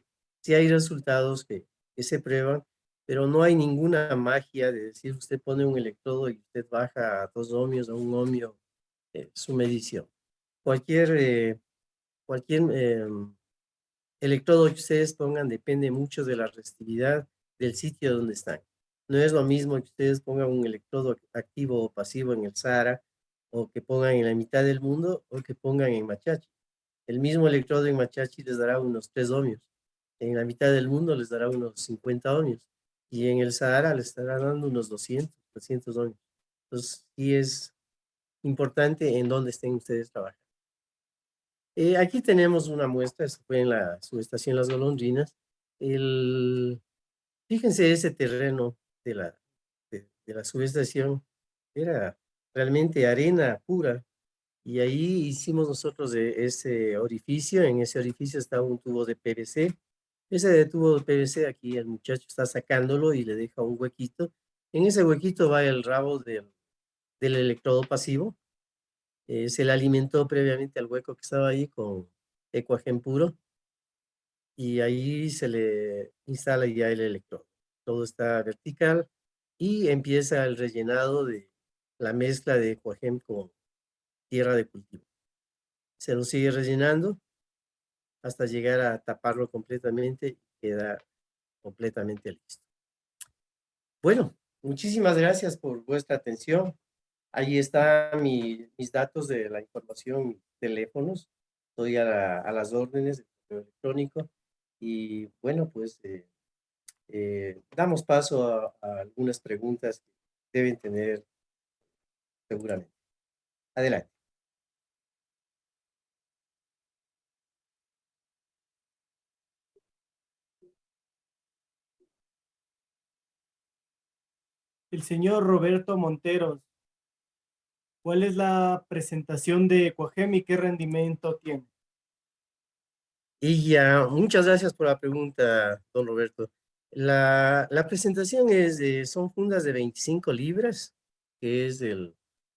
hay resultados que se prueban, pero no hay ninguna magia de decir usted pone un electrodo y usted baja a 2 ohmios o 1 ohmio su medición. Cualquier electrodo que ustedes pongan depende mucho de la resistividad del sitio donde están. No es lo mismo que ustedes pongan un electrodo activo o pasivo en el Sahara, o que pongan en la mitad del mundo, o que pongan en Machachi. El mismo electrodo en Machachi les dará unos 3 ohmios. En la mitad del mundo les dará unos 50 ohmios. Y en el Sahara les estará dando unos 200, 300 ohmios. Entonces, sí es importante en dónde estén ustedes trabajando. Aquí tenemos una muestra, esto fue en la subestación Las Golondrinas. Fíjense ese terreno de la subestación, era realmente arena pura, Y ahí hicimos nosotros ese orificio. En ese orificio está un tubo de PVC. Ese tubo de PVC, aquí el muchacho está sacándolo y le deja un huequito. En ese huequito va el rabo del electrodo pasivo. Se le alimentó previamente al hueco que estaba ahí con Equagen puro y ahí se le instala ya el electrodo. Todo está vertical y empieza el rellenado de la mezcla de Equagen con tierra de cultivo. Se lo sigue rellenando hasta llegar a taparlo completamente y queda completamente listo. Bueno, muchísimas gracias por vuestra atención. Ahí están mis datos de la información, mis teléfonos. Estoy a las órdenes de correo electrónico. Y bueno, pues damos paso a algunas preguntas que deben tener seguramente. Adelante. El señor Roberto Monteros, ¿cuál es la presentación de Equagen y qué rendimiento tiene? Y ya, muchas gracias por la pregunta, don Roberto. La presentación son fundas de 25 libras, que es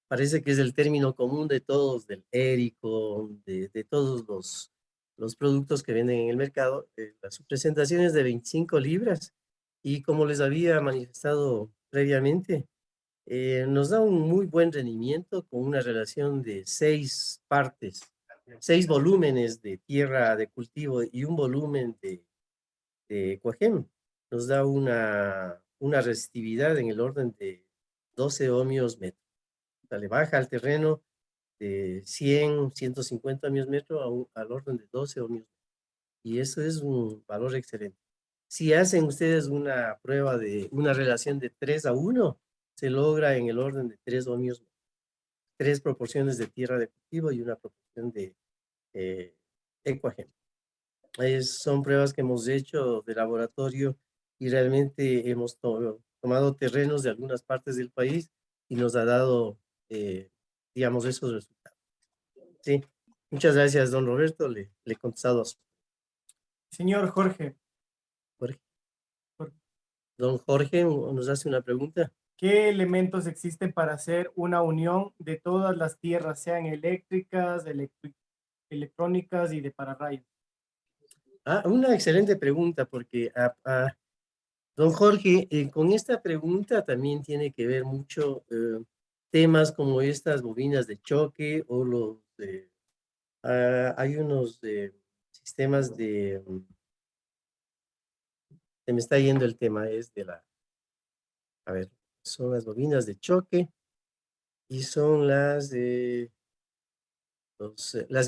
parece que es el término común de todos, del Érico, de todos los productos que venden en el mercado. Su presentación es de 25 libras y como les había manifestado previamente, nos da un muy buen rendimiento con una relación de 6 partes, 6 volúmenes de tierra de cultivo y un volumen de Coahem. Nos da una resistividad en el orden de 12 ohmios metro. O sea, le baja al terreno de 100, 150 ohmios metro al orden de 12 ohmios. Y eso es un valor excelente. Si hacen ustedes una prueba de una relación de 3:1, se logra en el orden de 3 ohmios, 3 proporciones de tierra de cultivo y una proporción de Equagen. Son pruebas que hemos hecho de laboratorio y realmente hemos tomado terrenos de algunas partes del país y nos ha dado, digamos, esos resultados. Sí, muchas gracias, don Roberto. Le he contestado a su Señor Jorge, Jorge. Don Jorge nos hace una pregunta. ¿qué elementos existen para hacer una unión de todas las tierras, sean eléctricas, electrónicas y de pararrayos? Una excelente pregunta, porque don Jorge, con esta pregunta también tiene que ver mucho temas como estas bobinas de choque o hay unos sistemas se me está yendo el tema, es a ver, son las bobinas de choque y son las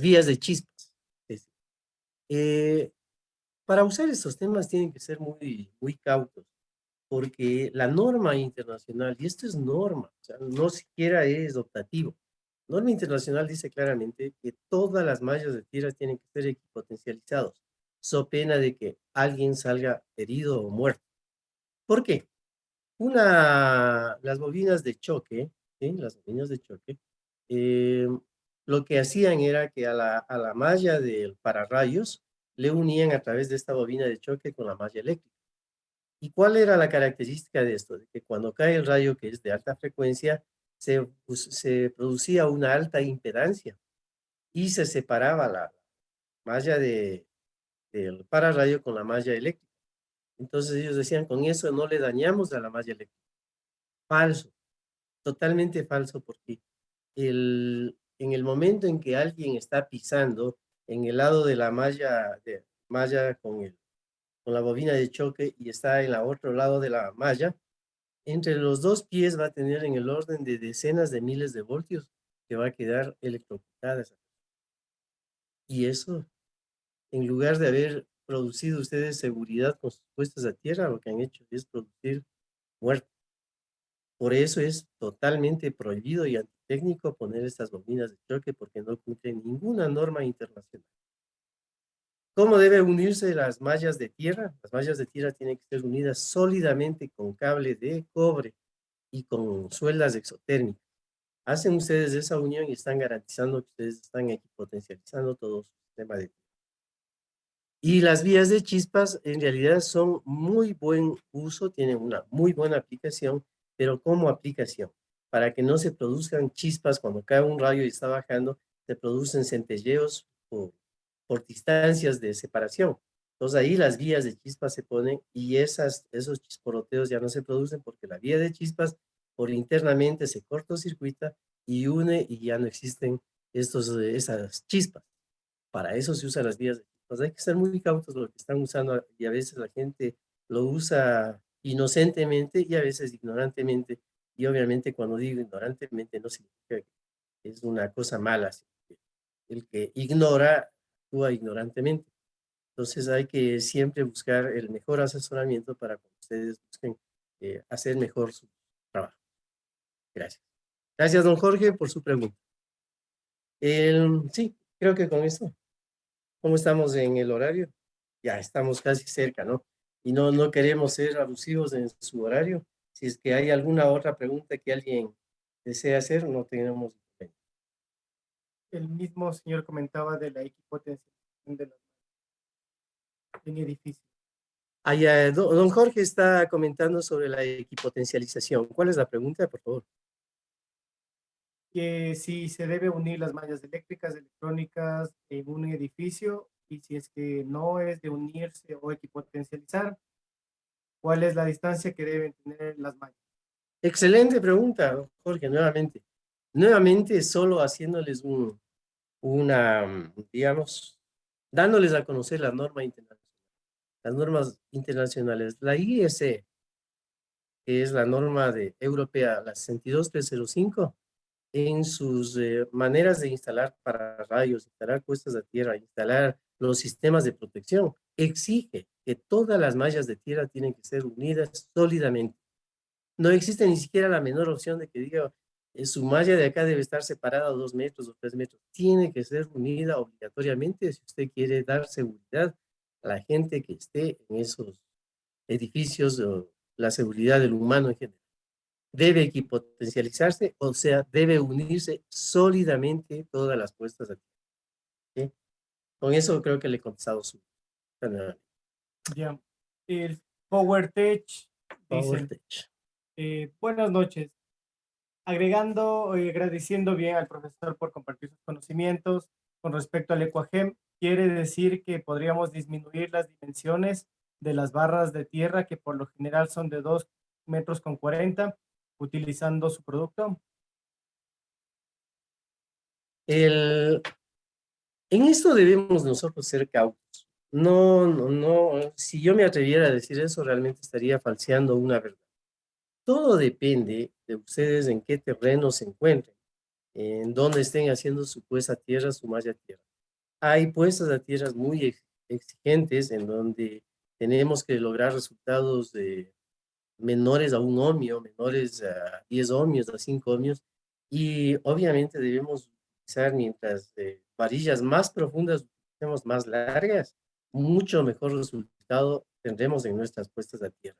vías de chispas. Es- eh, para usar estos temas tienen que ser muy, muy cautos, porque la norma internacional, y esto es norma, o sea, no siquiera es optativo, norma internacional dice claramente que todas las mallas de tierra tienen que ser equipotencializados, so pena de que alguien salga herido o muerto. ¿Por qué? Las bobinas de choque, ¿sí? Las bobinas de choque, eh, lo que hacían era que a la malla del pararrayos le unían a través de esta bobina de choque con la malla eléctrica. ¿Y cuál era la característica de esto? De que cuando cae el rayo, que es de alta frecuencia, se producía una alta impedancia y se separaba la malla del pararrayo con la malla eléctrica. Entonces ellos decían, con eso no le dañamos a la malla eléctrica. Falso, totalmente falso, porque en el momento en que alguien está pisando en el lado de la malla con la bobina de choque y está en el otro lado de la malla, entre los dos pies va a tener en el orden de decenas de miles de voltios que va a quedar electrocutada. Y eso, en lugar de haber producido ustedes seguridad con sus puestas a tierra, lo que han hecho es producir muerte. Por eso es totalmente prohibido y antitécnico poner estas bobinas de choque porque no cumplen ninguna norma internacional. ¿Cómo debe unirse las mallas de tierra? Las mallas de tierra tienen que ser unidas sólidamente con cable de cobre y con sueldas exotérmicas. hacen ustedes esa unión y están garantizando que ustedes están equipotencializando todo su sistema de... Y las vías de chispas en realidad son muy buen uso, tienen una muy buena aplicación, pero como aplicación, para que no se produzcan chispas cuando cae un rayo y está bajando, se producen centelleos por distancias de separación. Entonces ahí las vías de chispas se ponen y esos chisporoteos ya no se producen porque la vía de chispas por internamente se cortocircuita y une y ya no existen esas chispas. Para eso se usan las vías de chispas. Hay que ser muy cautos lo que están usando y a veces la gente lo usa inocentemente y a veces ignorantemente. Y obviamente cuando digo ignorantemente no significa que es una cosa mala. El que ignora actúa ignorantemente. Entonces hay que siempre buscar el mejor asesoramiento para que ustedes busquen hacer mejor su trabajo. Gracias. Gracias, don Jorge, por su pregunta. Sí, creo que con esto. ¿Cómo estamos en el horario? Ya estamos casi cerca, ¿no? Y no queremos ser abusivos en su horario. Si es que hay alguna otra pregunta que alguien desea hacer, no tenemos. El mismo señor comentaba de la equipotencialización de en edificios. Don Jorge está comentando sobre la equipotencialización. ¿Cuál es la pregunta, por favor? Que si se debe unir las mallas eléctricas, electrónicas en un edificio y si es que no es de unirse o equipotencializar, ¿cuál es la distancia que deben tener las mallas? Excelente pregunta, don Jorge, nuevamente. Nuevamente, solo haciéndoles digamos, dándoles a conocer la norma internacional. Las normas internacionales. La IEC, que es la norma europea, la 62305, en sus maneras de instalar pararrayos, instalar puestas a tierra, instalar los sistemas de protección, exige que todas las mallas de tierra tienen que ser unidas sólidamente. No existe ni siquiera la menor opción de que diga, su malla de acá debe estar separada a 2 metros o 3 metros. Tiene que ser unida obligatoriamente si usted quiere dar seguridad a la gente que esté en esos edificios o la seguridad del humano en general. Debe equipotencializarse, o sea, debe unirse sólidamente todas las puestas aquí. ¿Sí? Con eso creo que le he contestado su pregunta. Ya. El PowerTech dice, PowerTech. buenas noches. Agregando y agradeciendo bien al profesor por compartir sus conocimientos con respecto al EquaGem, quiere decir que podríamos disminuir las dimensiones de las barras de tierra que por lo general son de 2,40 metros utilizando su producto. En esto debemos nosotros ser cautos. No, si yo me atreviera a decir eso, realmente estaría falseando una verdad. Todo depende de ustedes en qué terreno se encuentren, en dónde estén haciendo su puesta a tierra, su malla a tierra. Hay puestas a tierras muy exigentes en donde tenemos que lograr resultados menores a 1 ohmio, menores a 10 ohmios, a 5 ohmios, y obviamente debemos utilizar mientras varillas más profundas, utilicemos más largas, mucho mejor resultado tendremos en nuestras puestas a tierra.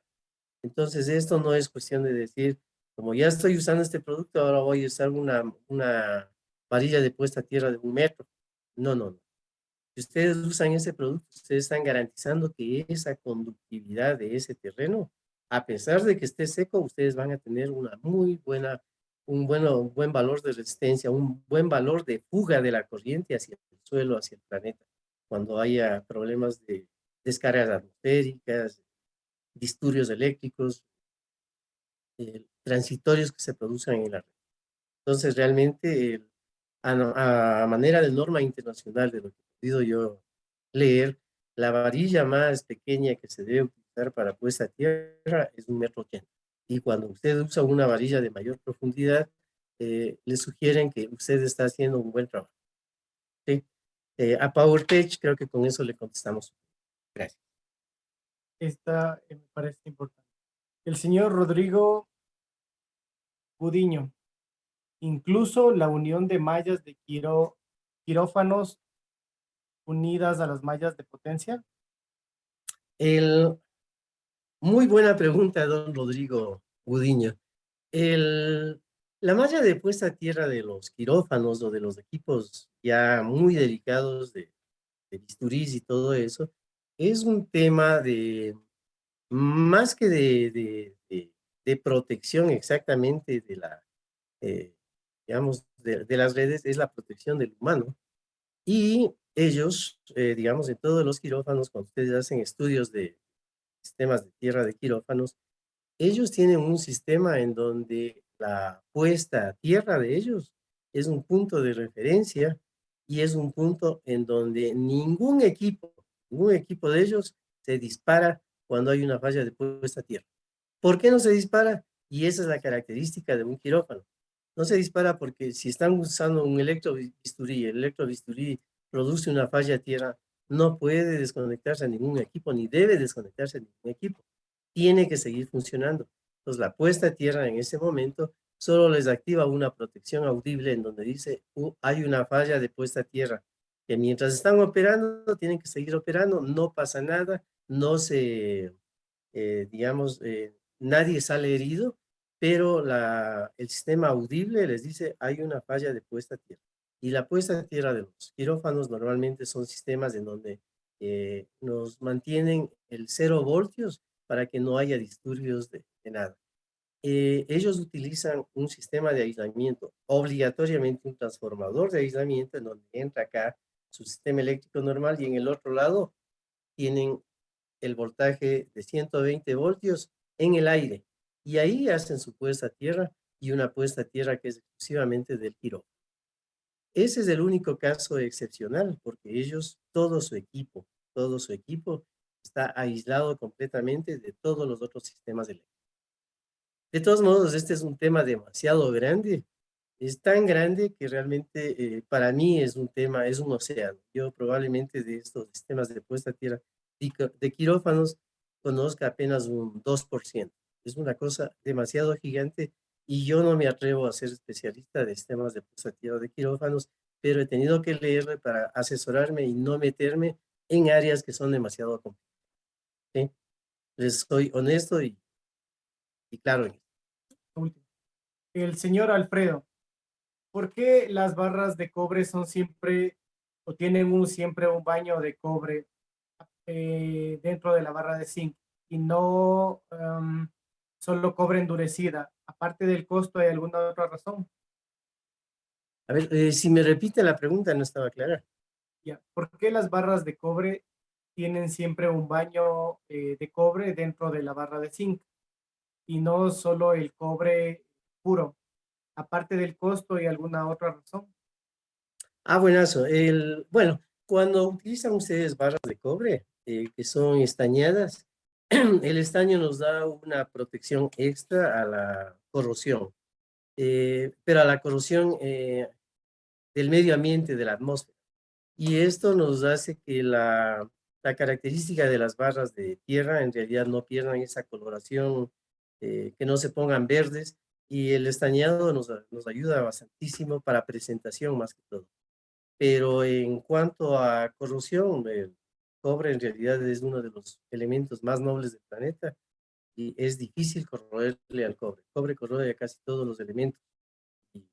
Entonces, esto no es cuestión de decir, como ya estoy usando este producto, ahora voy a usar una varilla de puesta a tierra de 1 metro. No. Si ustedes usan ese producto, ustedes están garantizando que esa conductividad de ese terreno, a pesar de que esté seco, ustedes van a tener una muy buena, un buen valor de resistencia, un buen valor de fuga de la corriente hacia el suelo, hacia el planeta, cuando haya problemas de descargas atmosféricas, disturbios eléctricos, transitorios que se produzcan en la red. Entonces, realmente, a manera de norma internacional, de lo que he podido yo leer, la varilla más pequeña que se debe utilizar para puesta a tierra es 1,80 m. Y cuando usted usa una varilla de mayor profundidad, le sugieren que usted está haciendo un buen trabajo. ¿Sí? A PowerTech creo que con eso le contestamos. Gracias. Esta me parece importante. El señor Rodrigo Gudiño, incluso la unión de mallas de quirófanos unidas a las mallas de potencia. Muy buena pregunta, don Rodrigo Gudiño. La malla de puesta a tierra de los quirófanos o de los equipos ya muy delicados de bisturís y todo eso, es un tema de, más que de protección exactamente de la, digamos, de las redes, es la protección del humano. Y ellos, digamos, en todos los quirófanos, cuando ustedes hacen estudios de sistemas de tierra de quirófanos, ellos tienen un sistema en donde la puesta a tierra de ellos es un punto de referencia y es un punto en donde ningún equipo de ellos se dispara cuando hay una falla de puesta a tierra. ¿Por qué no se dispara? Y esa es la característica de un quirófano. No se dispara porque si están usando un electrobisturí, el electrobisturí produce una falla a tierra, no puede desconectarse a ningún equipo, ni debe desconectarse a ningún equipo. Tiene que seguir funcionando. Entonces, la puesta a tierra en ese momento solo les activa una protección audible en donde dice, hay una falla de puesta a tierra, que mientras están operando, tienen que seguir operando, no pasa nada, no se, digamos, nadie sale herido, pero el sistema audible les dice, hay una falla de puesta a tierra. Y la puesta a tierra de los quirófanos normalmente son sistemas en donde nos mantienen el 0 voltios para que no haya disturbios de nada. Ellos utilizan un sistema de aislamiento, obligatoriamente un transformador de aislamiento en donde entra acá su sistema eléctrico normal y en el otro lado tienen el voltaje de 120 voltios en el aire. Y ahí hacen su puesta a tierra y una puesta a tierra que es exclusivamente del quirófano. Ese es el único caso excepcional porque ellos, todo su equipo está aislado completamente de todos los otros sistemas eléctricos. De todos modos, este es un tema demasiado grande. Es tan grande que realmente para mí es un tema, es un océano. Yo probablemente de estos sistemas de puesta a tierra de quirófanos conozca apenas un 2%. Es una cosa demasiado gigante y yo no me atrevo a ser especialista de sistemas de puesta a tierra de quirófanos, pero he tenido que leerle para asesorarme y no meterme en áreas que son demasiado complicadas. ¿Sí? Les soy honesto y claro. Último. El señor Alfredo, ¿por qué las barras de cobre son siempre o tienen siempre un baño de cobre dentro de la barra de zinc y no solo cobre endurecida? Aparte del costo, ¿hay alguna otra razón? A ver, si me repite la pregunta, no estaba clara. Ya. ¿Por qué las barras de cobre tienen siempre un baño de cobre dentro de la barra de zinc y no solo el cobre puro? Aparte del costo y alguna otra razón. Ah, buenazo. Bueno, cuando utilizan ustedes barras de cobre que son estañadas, el estaño nos da una protección extra a la corrosión, pero a la corrosión del medio ambiente, de la atmósfera. Y esto nos hace que la característica de las barras de tierra en realidad no pierdan esa coloración, que no se pongan verdes, y el estañado nos ayuda bastantísimo para presentación más que todo. Pero en cuanto a corrosión, el cobre en realidad es uno de los elementos más nobles del planeta y es difícil corroerle al cobre. El cobre corroe a casi todos los elementos. Y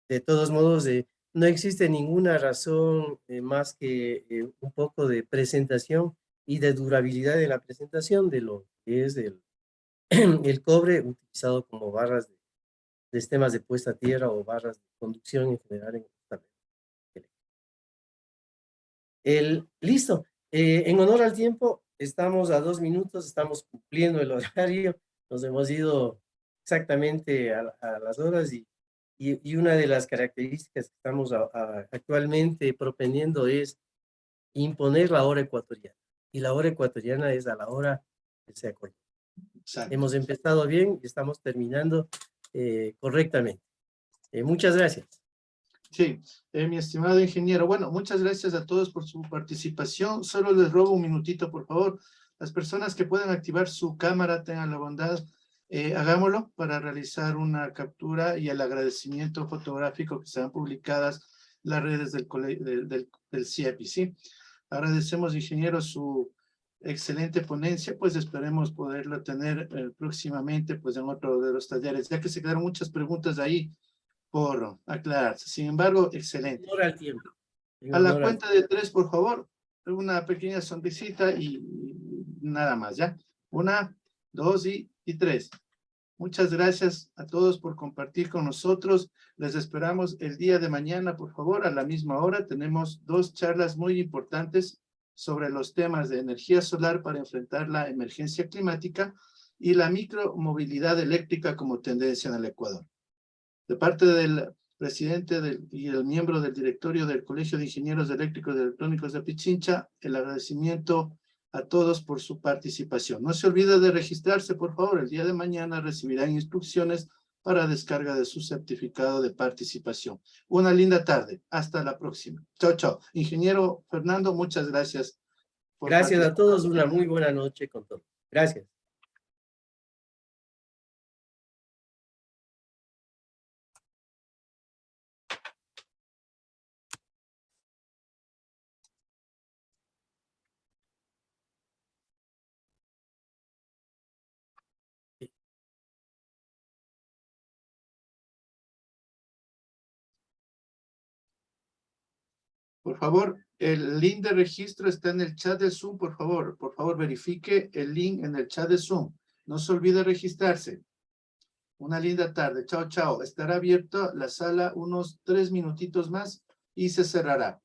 de todos modos, no existe ninguna razón más que un poco de presentación y de durabilidad de la presentación de lo que es el cobre utilizado como barras de sistemas de puesta a tierra o barras de conducción en general en el tablero. Listo. En honor al tiempo, estamos a 2 minutos, estamos cumpliendo el horario, nos hemos ido exactamente a las horas y una de las características que estamos actualmente propendiendo es imponer la hora ecuatoriana. Y la hora ecuatoriana es a la hora que se acordó. Exacto. Hemos empezado bien y estamos terminando correctamente. Muchas gracias. Sí, mi estimado ingeniero. Bueno, muchas gracias a todos por su participación. Solo les robo un minutito, por favor. Las personas que puedan activar su cámara, tengan la bondad, hagámoslo para realizar una captura y el agradecimiento fotográfico que serán publicadas las redes del CIEPI, ¿sí? Agradecemos, ingeniero, su excelente ponencia, pues esperemos poderlo tener próximamente, pues en otro de los talleres, ya que se quedaron muchas preguntas ahí por aclararse. Sin embargo, excelente. Honor al tiempo. En A la honor al cuenta de 3, por favor, una pequeña sonrisita y nada más, ¿ya? 1, 2 y 3. Muchas gracias a todos por compartir con nosotros. Les esperamos el día de mañana, por favor, a la misma hora. Tenemos 2 charlas muy importantes sobre los temas de energía solar para enfrentar la emergencia climática y la micromovilidad eléctrica como tendencia en el Ecuador. De parte del presidente y el miembro del directorio del Colegio de Ingenieros Eléctricos y Electrónicos de Pichincha, el agradecimiento a todos por su participación. No se olvide de registrarse, por favor. El día de mañana recibirán instrucciones para descarga de su certificado de participación. Una linda tarde. Hasta la próxima. Chao, chao. Ingeniero Fernando, muchas gracias. Gracias a todos. Una muy buena noche con todos. Gracias. Por favor, el link de registro está en el chat de Zoom, por favor, verifique el link en el chat de Zoom. No se olvide registrarse. Una linda tarde. Chao, chao. Estará abierta la sala unos 3 minutitos más y se cerrará.